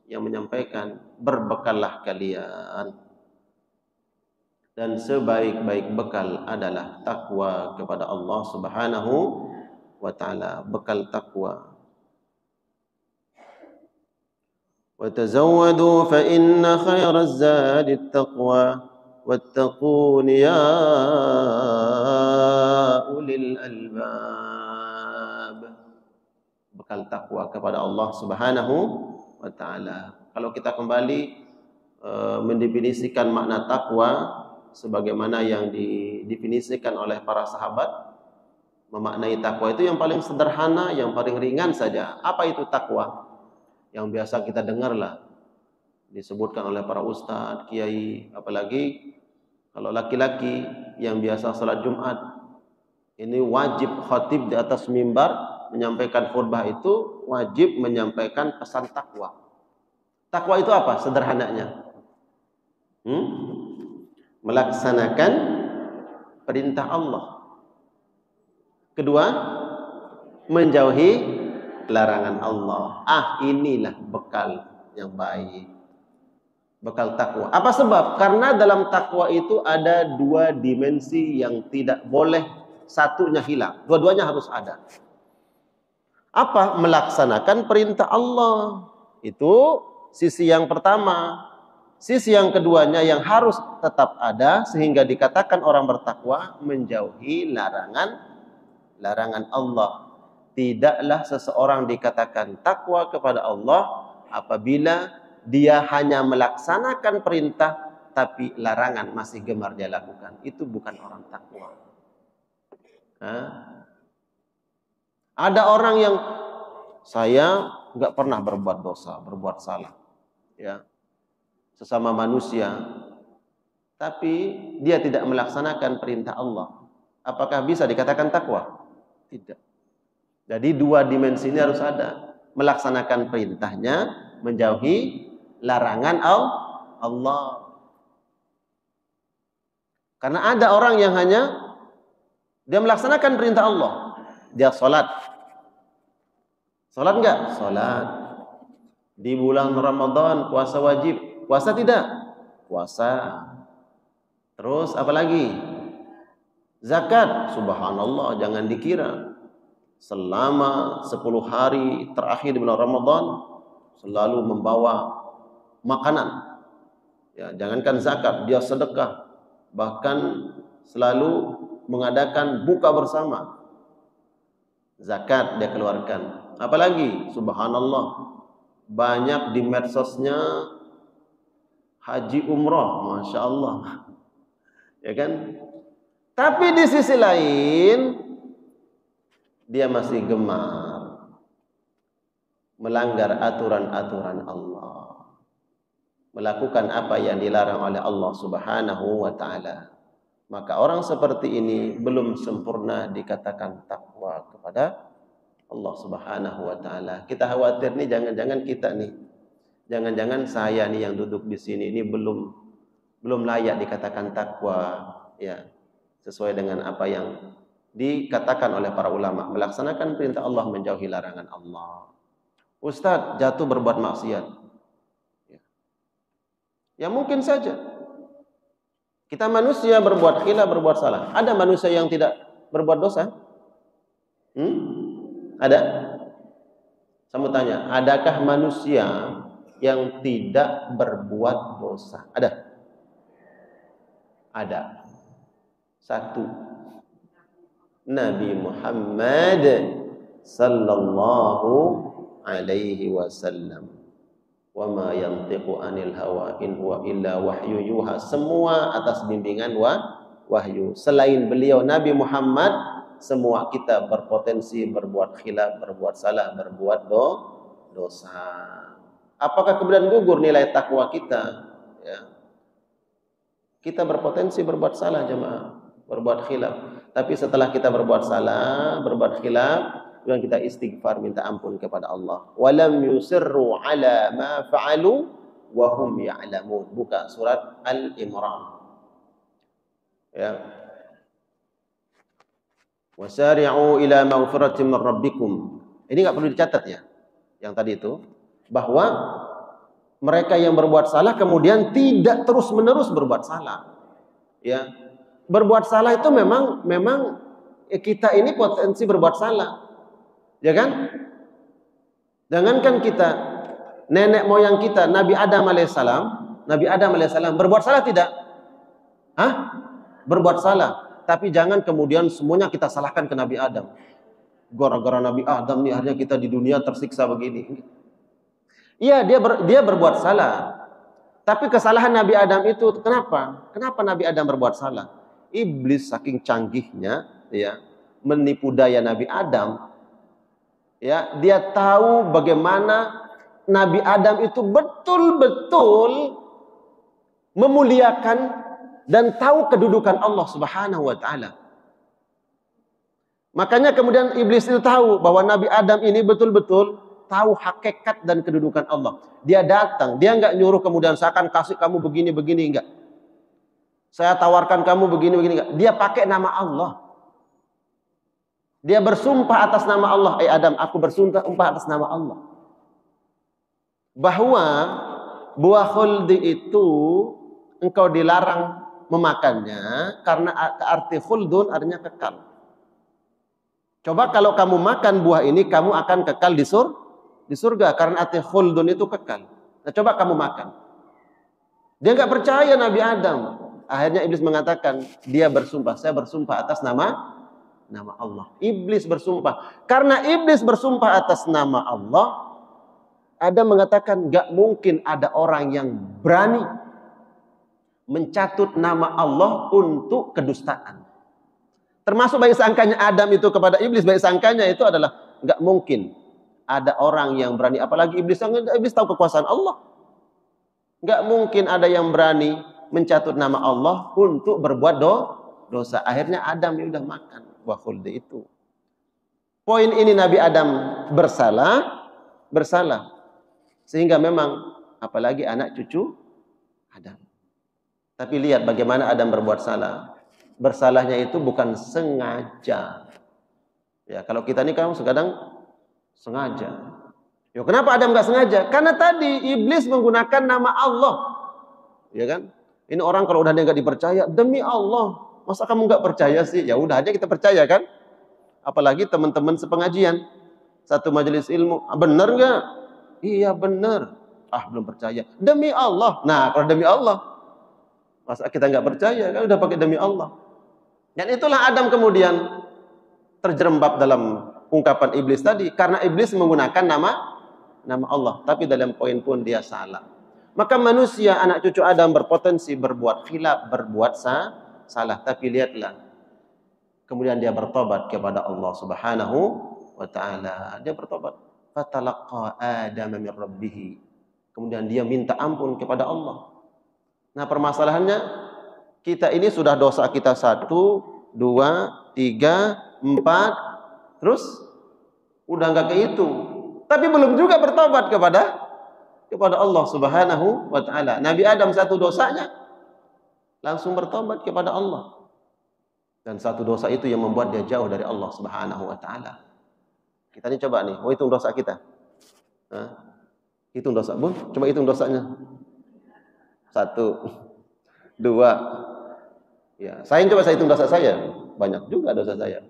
yang menyampaikan, berbekallah kalian. Dan sebaik-baik bekal adalah takwa kepada Allah Subhanahu wa ta'ala. Bekal takwa. Wa tazawwadu fa inna khairaz zadi taqwa wattaqun ya ulil albab. Bekal takwa kepada Allah Subhanahu wa ta'ala. Kalau kita kembali mendefinisikan makna takwa sebagaimana yang didefinisikan oleh para sahabat, memaknai takwa itu yang paling sederhana, yang paling ringan saja. Apa itu takwa? Yang biasa kita dengarlah disebutkan oleh para ustadz, kiai, apalagi kalau laki-laki yang biasa salat Jumat, ini wajib khatib di atas mimbar menyampaikan khutbah itu wajib menyampaikan pesan takwa. Takwa itu apa? Sederhananya, Melaksanakan perintah Allah. Kedua, menjauhi larangan Allah. Inilah bekal yang baik. Bekal takwa. Apa sebab? Karena dalam takwa itu ada dua dimensi yang tidak boleh satunya hilang. Dua-duanya harus ada. Apa? Melaksanakan perintah Allah. Itu sisi yang pertama. Sisi yang keduanya yang harus tetap ada sehingga dikatakan orang bertakwa menjauhi larangan Allah. Tidaklah seseorang dikatakan takwa kepada Allah apabila dia hanya melaksanakan perintah tapi larangan masih gemar dia lakukan. Itu bukan orang takwa. Ada orang yang saya nggak pernah berbuat dosa, berbuat salah, ya, sesama manusia, tapi dia tidak melaksanakan perintah Allah. Apakah bisa dikatakan takwa? Tidak. Jadi dua dimensi ini harus ada. Melaksanakan perintahnya, menjauhi larangan Allah. Karena ada orang yang hanya dia melaksanakan perintah Allah. Dia sholat. Sholat enggak? Sholat. Di bulan Ramadan puasa wajib. Puasa tidak? Puasa. Terus apa lagi? Zakat. Subhanallah, jangan dikira. Selama 10 hari terakhir di bulan Ramadan selalu membawa makanan. Ya, jangankan zakat, dia sedekah. Bahkan selalu mengadakan buka bersama. Zakat dia keluarkan. Apalagi? Subhanallah. Banyak di medsosnya haji umrah, Masya Allah. Ya kan? Tapi di sisi lain dia masih gemar melanggar aturan-aturan Allah, melakukan apa yang dilarang oleh Allah Subhanahu wa ta'ala. Maka orang seperti ini belum sempurna dikatakan takwa kepada Allah Subhanahu wa ta'ala. Kita khawatir nih, jangan-jangan kita nih, jangan-jangan saya nih yang duduk di sini ini belum layak dikatakan takwa, ya, sesuai dengan apa yang dikatakan oleh para ulama, melaksanakan perintah Allah, menjauhi larangan Allah. Ustadz jatuh berbuat maksiat, ya mungkin saja. Kita manusia berbuat khilaf, berbuat salah. Ada manusia yang tidak berbuat dosa? Ada? Saya mau tanya, adakah manusia yang tidak berbuat dosa? Ada? Ada. Satu. Nabi Muhammad sallallahu alaihi wasallam. Wa ma yantiqu anil hawa in huwa illa wahyu yuha. Semua atas bimbingan wahyu. Selain beliau Nabi Muhammad, semua kita berpotensi berbuat khilaf, berbuat salah, berbuat dosa. Apakah kemudian gugur nilai takwa kita? Ya. Kita berpotensi berbuat salah, jemaah, berbuat khilaf. Tapi setelah kita berbuat salah, berbuat khilaf, kemudian kita istighfar, minta ampun kepada Allah. Walam yusirru ala ma fa'alu wa hum ya'lamun. Buka surat Al-Imran. Ya. Wasari'u ila maghfiratin min rabbikum. Ini enggak perlu dicatat ya. Yang tadi itu bahwa mereka yang berbuat salah kemudian tidak terus-menerus berbuat salah. Ya. Berbuat salah itu memang kita ini potensi berbuat salah. Ya kan? Jangankan kita, nenek moyang kita, Nabi Adam alaihissalam berbuat salah tidak? Berbuat salah. Tapi jangan kemudian semuanya kita salahkan ke Nabi Adam. Gara-gara Nabi Adam nih akhirnya kita di dunia tersiksa begini. Iya, dia berbuat salah. Tapi kesalahan Nabi Adam itu kenapa? Kenapa Nabi Adam berbuat salah? Iblis saking canggihnya, ya, menipu daya Nabi Adam. Ya, dia tahu bagaimana Nabi Adam itu betul-betul memuliakan dan tahu kedudukan Allah Subhanahu wa ta'ala. Makanya kemudian iblis itu tahu bahwa Nabi Adam ini betul-betul tahu hakikat dan kedudukan Allah. Dia datang, dia nggak nyuruh kemudian saya akan kasih kamu begini-begini, enggak. Saya tawarkan kamu begini-begini, enggak. Dia pakai nama Allah. Dia bersumpah atas nama Allah. Adam, aku bersumpah atas nama Allah. Bahwa buah khuldi itu engkau dilarang memakannya karena arti khuldun artinya kekal. Coba kalau kamu makan buah ini, kamu akan kekal di surga karena arti khuldun itu kekal. Nah, coba kamu makan. Dia nggak percaya Nabi Adam. Akhirnya iblis mengatakan, dia bersumpah, saya bersumpah atas nama Allah. Iblis bersumpah. Karena iblis bersumpah atas nama Allah, Adam mengatakan nggak mungkin ada orang yang berani mencatut nama Allah untuk kedustaan. Termasuk baik sangkanya Adam itu kepada iblis, baik sangkanya itu adalah nggak mungkin ada orang yang berani, apalagi iblis tahu kekuasaan Allah. Nggak mungkin ada yang berani mencatut nama Allah untuk berbuat dosa. Akhirnya Adam ya udah makan buah khuldi itu. Poin ini Nabi Adam bersalah. Sehingga memang apalagi anak cucu Adam. Tapi lihat bagaimana Adam berbuat salah. Bersalahnya itu bukan sengaja. Ya, kalau kita ini kan kadang sengaja. Ya, kenapa Adam nggak sengaja? Karena tadi iblis menggunakan nama Allah. Ya kan? Ini orang kalau udah nggak dipercaya, demi Allah, masa kamu nggak percaya sih? Ya udah aja kita percaya kan? Apalagi teman-teman sepengajian, satu majelis ilmu, benar nggak? Iya benar. Belum percaya. Demi Allah. Nah kalau demi Allah, masa kita nggak percaya? Kan udah pakai demi Allah. Dan itulah Adam kemudian terjerembab dalam ungkapan iblis tadi, karena iblis menggunakan nama Allah, tapi dalam poin pun dia salah. Maka manusia anak cucu Adam berpotensi berbuat khilaf, berbuat salah, tapi lihatlah kemudian dia bertobat kepada Allah Subhanahu wa taala. Dia bertobat. Fatalaqa Adam min rabbih. Kemudian dia minta ampun kepada Allah. Nah, permasalahannya kita ini sudah dosa kita 1, 2, 3, 4, terus udah nggak kehitung. Tapi belum juga bertobat kepada Allah Subhanahu wa taala. Nabi Adam 1 dosanya langsung bertobat kepada Allah. Dan 1 dosa itu yang membuat dia jauh dari Allah Subhanahu wa taala. Kita ini coba nih, mau hitung dosa kita. Hitung dosa, Bun. Coba hitung dosanya. 1, 2. Ya, saya hitung dosa saya. Banyak juga dosa saya.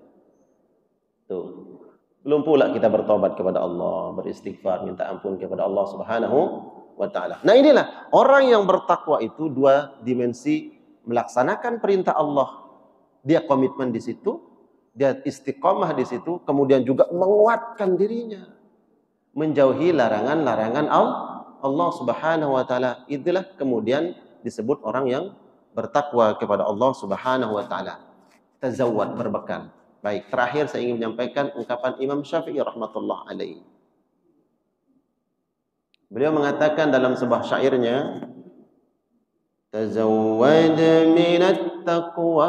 Tuh. Belum pula kita bertobat kepada Allah, beristighfar, minta ampun kepada Allah Subhanahu wa taala. Nah, inilah orang yang bertakwa itu 2 dimensi, melaksanakan perintah Allah. Dia komitmen di situ, dia istiqomah di situ, kemudian juga menguatkan dirinya menjauhi larangan-larangan Allah Subhanahu wa taala. Itulah kemudian disebut orang yang bertakwa kepada Allah Subhanahu wa taala. Tazawwad, berbekal. Baik, terakhir saya ingin menyampaikan ungkapan Imam Syafi'i rahmatullah alaihi. Beliau mengatakan dalam sebuah syairnya, tazawwad minat taqwa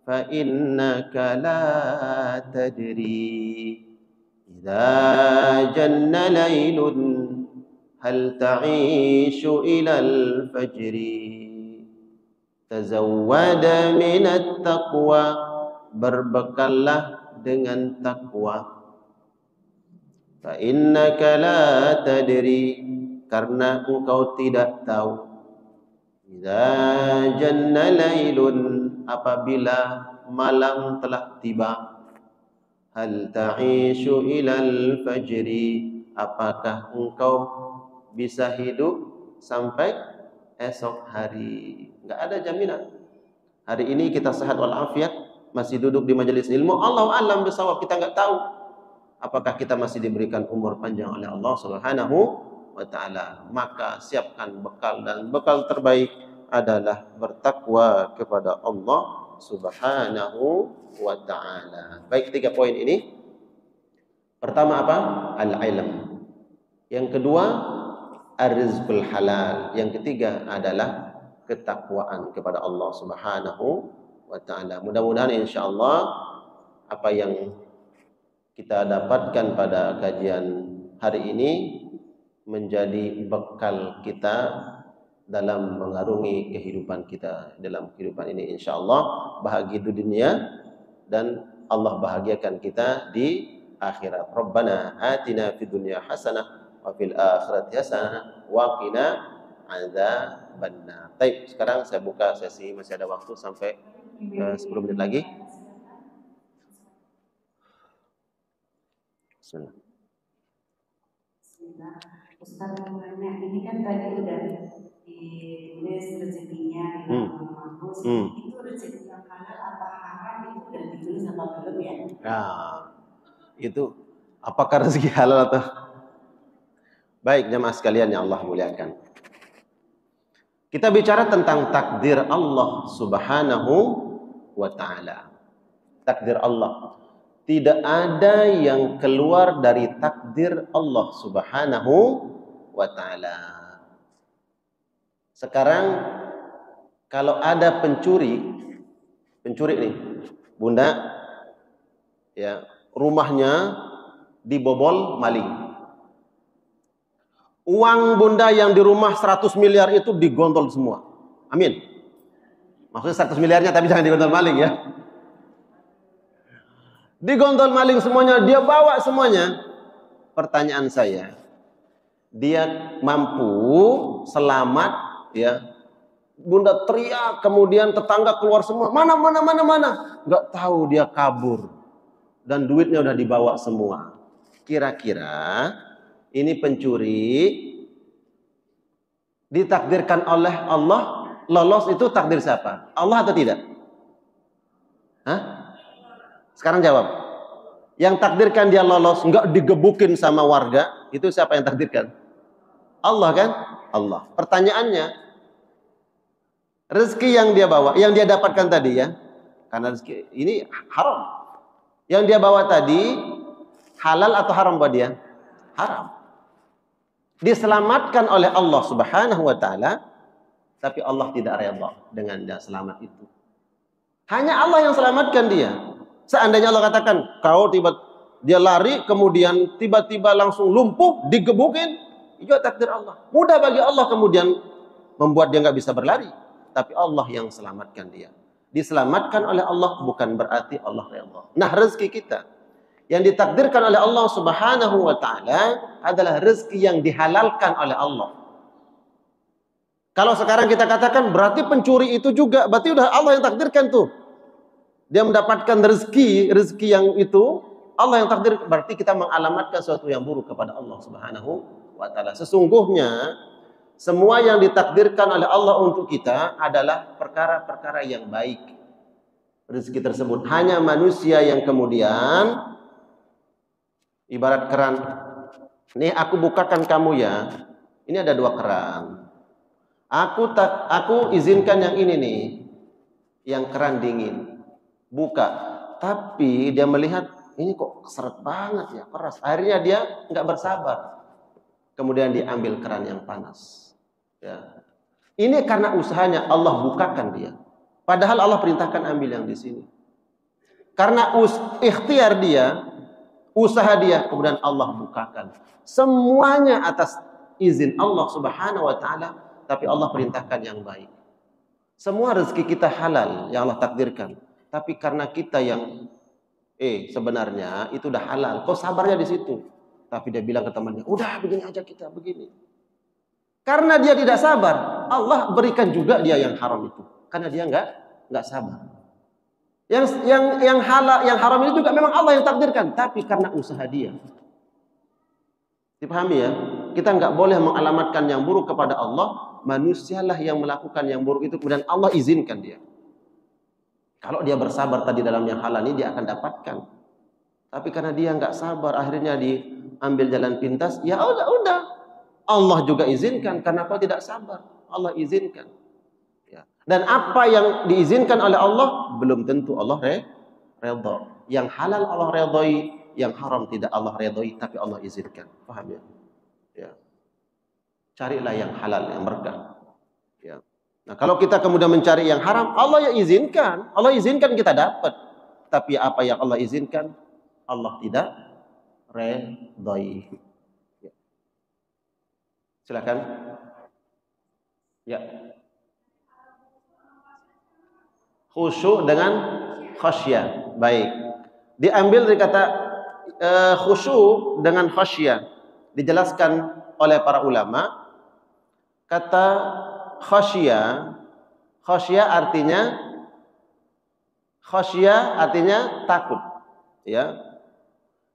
fa innaka la tadri idza janna laylun hal ta'ishu ila al-fajri. Tazawwad minat taqwa, berbekallah dengan takwa. Fa innaka la tadri, karena engkau tidak tahu. Idza janna lailun, apabila malam telah tiba. Hal ta'ishu ilal fajri, apakah engkau bisa hidup sampai esok hari? Enggak ada jaminan. Hari ini kita sehat walafiat, masih duduk di majelis ilmu, Allahu a'lam bishawab, kita enggak tahu apakah kita masih diberikan umur panjang oleh Allah Subhanahu wa taala. Maka siapkan bekal, dan bekal terbaik adalah bertakwa kepada Allah Subhanahu wa taala. Baik, 3 poin ini. Pertama apa? Al-ilm. Yang kedua, ar-rizqul halal. Yang ketiga adalah ketakwaan kepada Allah Subhanahu wa taala. Mudah-mudahan insyaallah apa yang kita dapatkan pada kajian hari ini menjadi bekal kita dalam mengarungi kehidupan kita dalam kehidupan ini, insyaallah bahagia di dunia dan Allah bahagiakan kita di akhirat. Rabbana atina fid dunya hasanah wa fil akhirati hasanah wa qina adzabannar. Baik, sekarang saya buka sesi, masih ada waktu sampai 10 menit lagi. Bismillah.
Ustaz mau nanya, ini kan tadi udah ditulis rezekinya bagus. Itu rezeki yang halal apa haram itu udah ditulis apa belum ya?
Nah, itu apakah rezeki halal atau? Baik, jamaah sekalian yang Allah muliakan. Kita bicara tentang takdir Allah Subhanahu wa taala. Takdir Allah. Tidak ada yang keluar dari takdir Allah Subhanahu wa taala. Sekarang kalau ada pencuri nih, Bunda, ya, rumahnya dibobol maling. Uang Bunda yang di rumah 100 miliar itu digondol semua. Amin. Maksudnya 100 miliarnya tapi jangan digondol maling ya. Digondol maling semuanya, dia bawa semuanya. Pertanyaan saya, dia mampu selamat ya? Bunda teriak, kemudian tetangga keluar semua, mana, nggak tahu dia kabur dan duitnya udah dibawa semua. Kira-kira ini pencuri ditakdirkan oleh Allah lolos, itu takdir siapa? Allah atau tidak? Hah? Sekarang jawab. Yang takdirkan dia lolos, nggak digebukin sama warga, itu siapa yang takdirkan? Allah kan? Allah. Pertanyaannya, rezeki yang dia bawa, yang dia dapatkan tadi ya, karena rezeki ini haram. Yang dia bawa tadi halal atau haram buat dia? Haram. Diselamatkan oleh Allah Subhanahu wa taala, tapi Allah tidak redha dengan dia selamat itu. Hanya Allah yang selamatkan dia. Seandainya Allah katakan, dia lari, kemudian tiba-tiba langsung lumpuh, digebukin, itu takdir Allah. Mudah bagi Allah kemudian membuat dia nggak bisa berlari. Tapi Allah yang selamatkan dia. Diselamatkan oleh Allah bukan berarti Allah redha. Nah, rezeki kita yang ditakdirkan oleh Allah Subhanahu wa taala adalah rezeki yang dihalalkan oleh Allah. Kalau sekarang kita katakan berarti pencuri itu juga, berarti udah Allah yang takdirkan tuh. Dia mendapatkan rezeki yang itu Allah yang takdir, berarti kita mengalamatkan sesuatu yang buruk kepada Allah Subhanahu wa taala. Sesungguhnya semua yang ditakdirkan oleh Allah untuk kita adalah perkara-perkara yang baik. Rezeki tersebut hanya manusia yang kemudian ibarat keran. Nih aku bukakan kamu ya. Ini ada 2 keran. Aku izinkan yang ini nih. Yang keran dingin. Buka, tapi dia melihat ini kok seret banget ya, keras. Akhirnya dia nggak bersabar, kemudian diambil keran yang panas. Ya. Ini karena usahanya Allah bukakan dia. Padahal Allah perintahkan ambil yang di sini. Karena ikhtiar dia, usaha dia, kemudian Allah bukakan. Semuanya atas izin Allah Subhanahu wa taala, tapi Allah perintahkan yang baik. Semua rezeki kita halal yang Allah takdirkan. Tapi karena kita yang sebenarnya itu udah halal, kok sabarnya di situ. Tapi dia bilang ke temannya, udah begini aja kita begini. Karena dia tidak sabar, Allah berikan juga dia yang haram itu. Karena dia nggak sabar. Yang halal, yang haram ini juga memang Allah yang takdirkan, tapi karena usaha dia. Dipahami ya? Kita nggak boleh mengalamatkan yang buruk kepada Allah. Manusialah yang melakukan yang buruk itu, kemudian Allah izinkan dia. Kalau dia bersabar tadi dalam yang halal ini, dia akan dapatkan. Tapi karena dia nggak sabar, akhirnya diambil jalan pintas. Ya udah. Allah juga izinkan karena kau tidak sabar. Allah izinkan. Ya. Dan apa yang diizinkan oleh Allah belum tentu Allah redha. Yang halal Allah redhoi, yang haram tidak Allah redhoi, tapi Allah izinkan. Paham ya? Ya. Carilah yang halal, yang berkah. Ya. Nah, kalau kita kemudian mencari yang haram, Allah yang izinkan. Allah izinkan kita dapat. Tapi apa yang Allah izinkan, Allah tidak redai. Ya. Silakan. Ya. Khusyuk dengan khasyah. Baik. Diambil dari kata khusyuk dengan khasyah. Dijelaskan oleh para ulama, kata khasyah artinya takut, ya.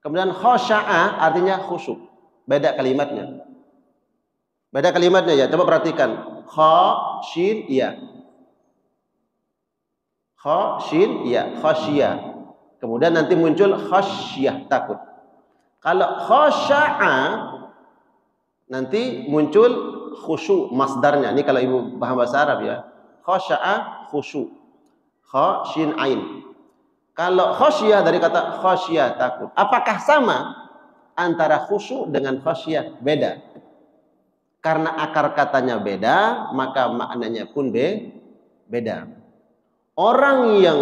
Kemudian khasya'a artinya khusyuk. Beda kalimatnya ya. Coba perhatikan. Khasyin ya. Khasyah. Kemudian nanti muncul khasyah, takut. Kalau khasya'a nanti muncul khusyuk masdarnya. Ini kalau ibu paham bahasa Arab ya. Khasya'a khusyuk. Khasyin ain. Kalau khasyah dari kata khasyah, takut. Apakah sama antara khusyuk dengan khasyah? Beda. Karena akar katanya beda, maka maknanya pun beda. Orang yang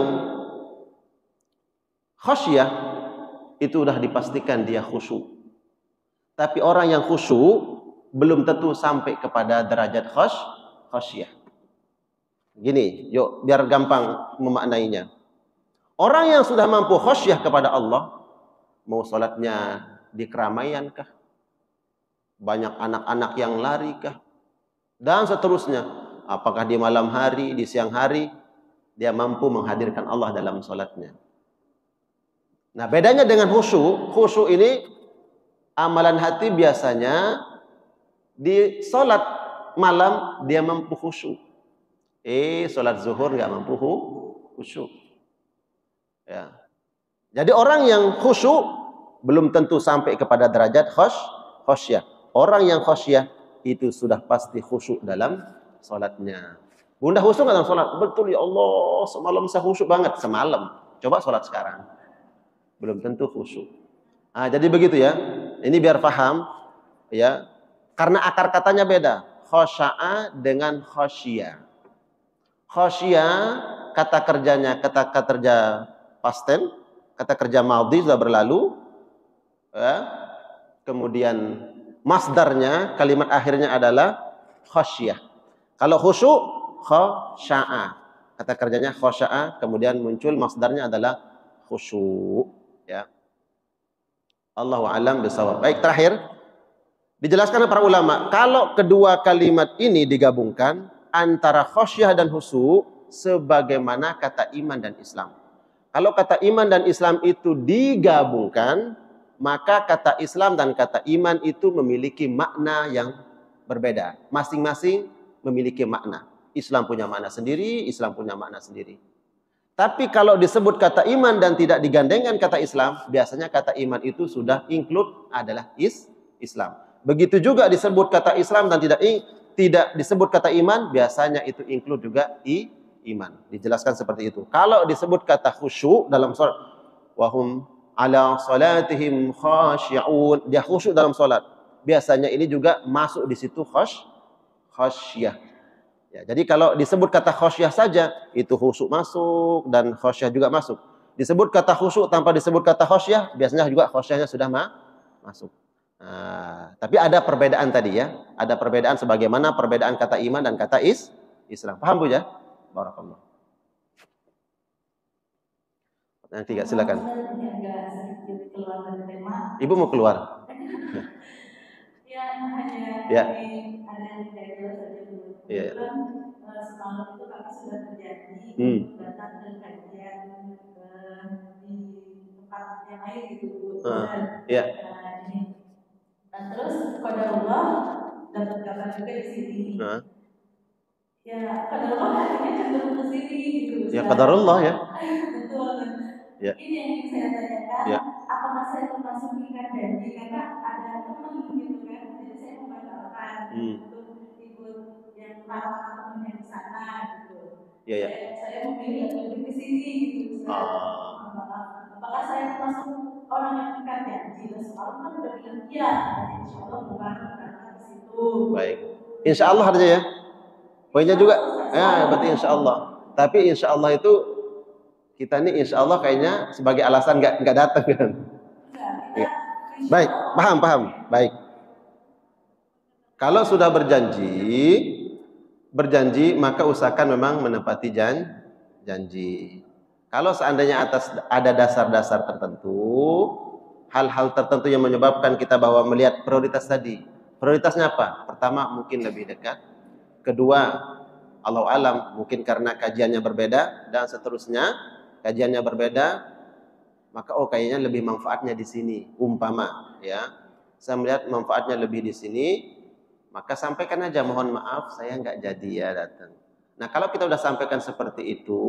khasyah itu sudah dipastikan dia khusyuk. Tapi orang yang khusyuk belum tentu sampai kepada derajat khasyah. Gini, yuk biar gampang memaknainya. Orang yang sudah mampu khasyah kepada Allah, mau salatnya di keramaian kah? Banyak anak-anak yang lari kah? Dan seterusnya. Apakah di malam hari, di siang hari, dia mampu menghadirkan Allah dalam salatnya. Nah, bedanya dengan khusyuk. Khusyuk ini amalan hati biasanya di salat malam dia mampu khusyuk. Salat zuhur nggak mampu khusyuk. Ya. Jadi orang yang khusyuk belum tentu sampai kepada derajat khasyah. Orang yang khasyah itu sudah pasti khusyuk dalam salatnya. Bunda khusyuk dalam salat? Betul ya Allah, semalam saya khusyuk banget. Semalam. Coba salat sekarang. Belum tentu khusyuk. Nah, jadi begitu ya. Ini biar paham ya. Karena akar katanya beda. Khasya'a dengan khasyiyah. Khasyiyah kata kerja past tense, kata kerja madhi sudah berlalu. Ya. Kemudian masdarnya, kalimat akhirnya adalah khasyiyah. Kalau khusyuk khasya'a. Kata kerjanya khasya'a, kemudian muncul masdarnya adalah khusyuk, ya. Allahu a'lam bishawab. Baik, terakhir dijelaskan oleh para ulama, kalau kedua kalimat ini digabungkan antara khasyah dan khusyuk sebagaimana kata iman dan Islam. Kalau kata iman dan Islam itu digabungkan, maka kata Islam dan kata iman itu memiliki makna yang berbeda. Masing-masing memiliki makna. Islam punya makna sendiri, Islam punya makna sendiri. Tapi kalau disebut kata iman dan tidak digandengkan kata Islam, biasanya kata iman itu sudah include adalah Islam. Begitu juga disebut kata Islam dan tidak disebut kata iman, biasanya itu include juga iman. Dijelaskan seperti itu. Kalau disebut kata khusyuk dalam salat, wahum ala salatihim khasyi'un, dia khusyuk dalam salat. Biasanya ini juga masuk di situ khasyah. Ya, jadi kalau disebut kata khasyah saja, itu khusyuk masuk dan khasyah juga masuk. Disebut kata khusyuk tanpa disebut kata khasyah, biasanya juga khasyahnya sudah masuk. Nah, tapi ada perbedaan tadi ya. Ada perbedaan sebagaimana perbedaan kata iman dan kata Islam. Paham Bu ya? Barakallah. Yang tiga, silakan. Ibu mau keluar? Ya. Iya.
Semalam itu kami sudah terjadi datang ke kajian di tempat yang lain gitu.
Iya.
Dan terus qadarullah dapat kabar juga di sini. Ya qadarullah akhirnya cenderung ke sini gitu.
Ya qadarullah ya.
Betul.
Ya.
Ini yang ingin saya tanyakan.
Ya.
Apakah saya termasuk ikat janji? Karena ada teman gitu kan. Jadi saya membatalkan untuk ikut yang perawatan temannya di sana gitu.
Ya, ya.
Saya memilih lebih ke sini gitu. Apakah saya termasuk orang yang ikat janji? Semalam kan udah bilang iya. Insya Allah bukan karena ke situ.
Baik. Insya Allah artinya ya. Poinnya juga. Ya, berarti insya Allah. Tapi insya Allah itu kita nih insya Allah kayaknya sebagai alasan nggak datang kan?
Enggak, kita
Baik, paham. Baik. Kalau sudah berjanji maka usahakan memang menepati janji. Kalau seandainya ada dasar-dasar tertentu, hal-hal tertentu yang menyebabkan kita bahwa melihat prioritas tadi. Prioritasnya apa? Pertama, mungkin lebih dekat. Kedua, Allahu alam, mungkin karena kajiannya berbeda dan seterusnya, kajiannya berbeda, maka kayaknya lebih manfaatnya di sini. Umpama, ya, saya melihat manfaatnya lebih di sini, maka sampaikan aja, mohon maaf saya nggak jadi ya datang. Nah, kalau kita udah sampaikan seperti itu,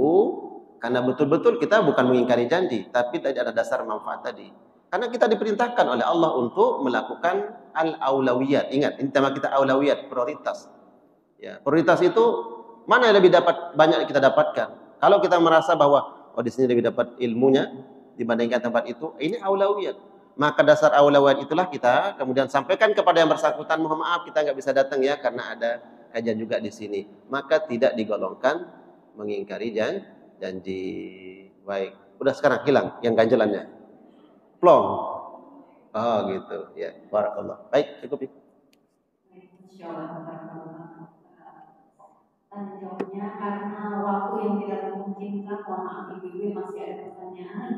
karena betul-betul kita bukan mengingkari janji, tapi tidak ada dasar manfaat tadi. Karena kita diperintahkan oleh Allah untuk melakukan al-aulawiyat. Ingat, ini tema kita aulawiyat, prioritas. Ya, prioritas itu mana yang lebih banyak kita dapatkan. Kalau kita merasa bahwa di sini lebih dapat ilmunya dibandingkan tempat itu, ini aulawiyat. Maka dasar aulawiyat itulah kita kemudian sampaikan kepada yang bersangkutan, mohon maaf kita nggak bisa datang ya karena ada kajian juga di sini. Maka tidak digolongkan mengingkari janji. Baik, udah sekarang hilang yang ganjelannya. Plong. Oh gitu, ya. Barakallah. Baik, cukup.
Jawabnya karena waktu yang tidak memungkinkan, mohon maaf ibu-ibu masih ada pertanyaan,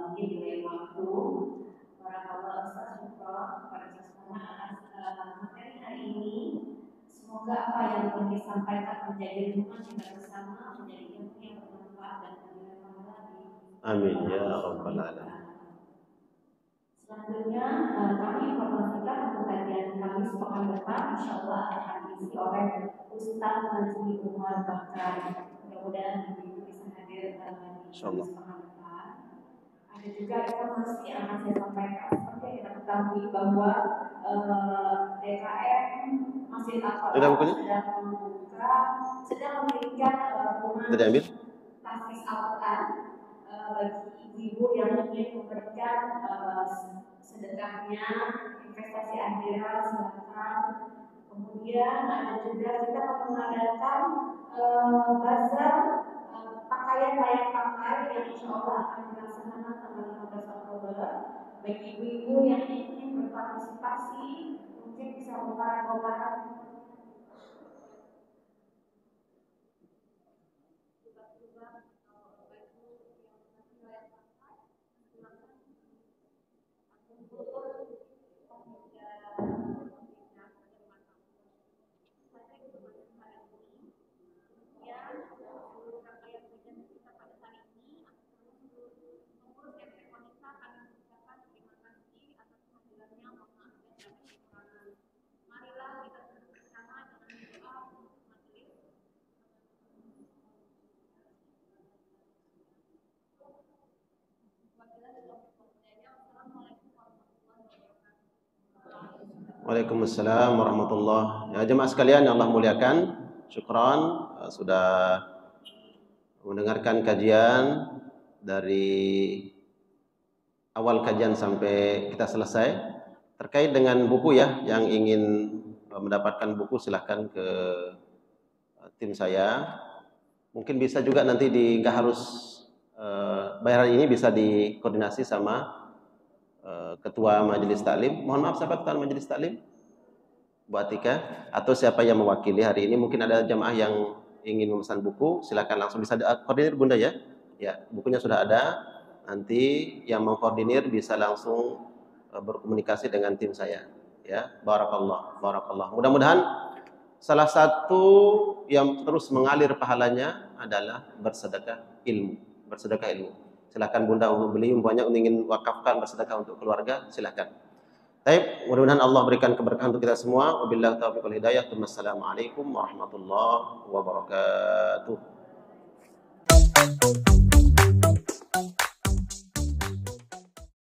mungkin di lain waktu. Barakallah Ustaz Syukron pada sesama atas materi hari ini. Semoga apa yang telah disampaikan menjadi rumah kita bersama, menjadi ilmu yang bermanfaat dan menjadi lagi.
Amin ya rabbal alamin.
Selanjutnya kami informasikan untuk kajian kami sepekan depan, insyaallah akan diisi oleh Ustaz Najmi Umar Bakar. Mudah-mudahan ibu bisa hadir di sepekan depan. Ada juga informasi yang akan saya sampaikan seperti yang kita ketahui bahwa DKM Masjid Al-Fatah sedang memberikan rumah tahfiz Al-Quran bagi ibu-ibu yang ingin memberikan sedekahnya, investasi akhirat, silakan. Kemudian ada juga kita mengadakan bazar pakaian layak pakai yang insya Allah akan dilaksanakan tanggal 15 Oktober. Bagi ibu-ibu yang ingin berpartisipasi, mungkin bisa mengorak-orak.
Waalaikumsalam warahmatullahi. Ya jemaah sekalian yang Allah muliakan, syukran sudah mendengarkan kajian dari awal kajian sampai kita selesai. Terkait dengan buku ya, yang ingin mendapatkan buku silahkan ke tim saya. Mungkin bisa juga nanti nggak harus bayaran ini bisa dikoordinasi sama Ketua Majelis Taklim. Mohon maaf, siapa Ketua Majelis Taklim? Bu Atika, atau siapa yang mewakili hari ini? Mungkin ada jamaah yang ingin memesan buku, silakan langsung bisa koordinir Bunda ya. Ya, bukunya sudah ada. Nanti yang mengkoordinir bisa langsung berkomunikasi dengan tim saya. Ya, barakallah, barakallah. Mudah-mudahan salah satu yang terus mengalir pahalanya adalah bersedekah ilmu, bersedekah ilmu. Silakan Bunda untuk beli, banyak ingin wakafkan bersedekah untuk keluarga, silakan. Baik, mudah-mudahan Allah berikan keberkahan untuk kita semua. Wabillahi taufiq wal hidayah. Wassalamualaikum warahmatullahi wabarakatuh.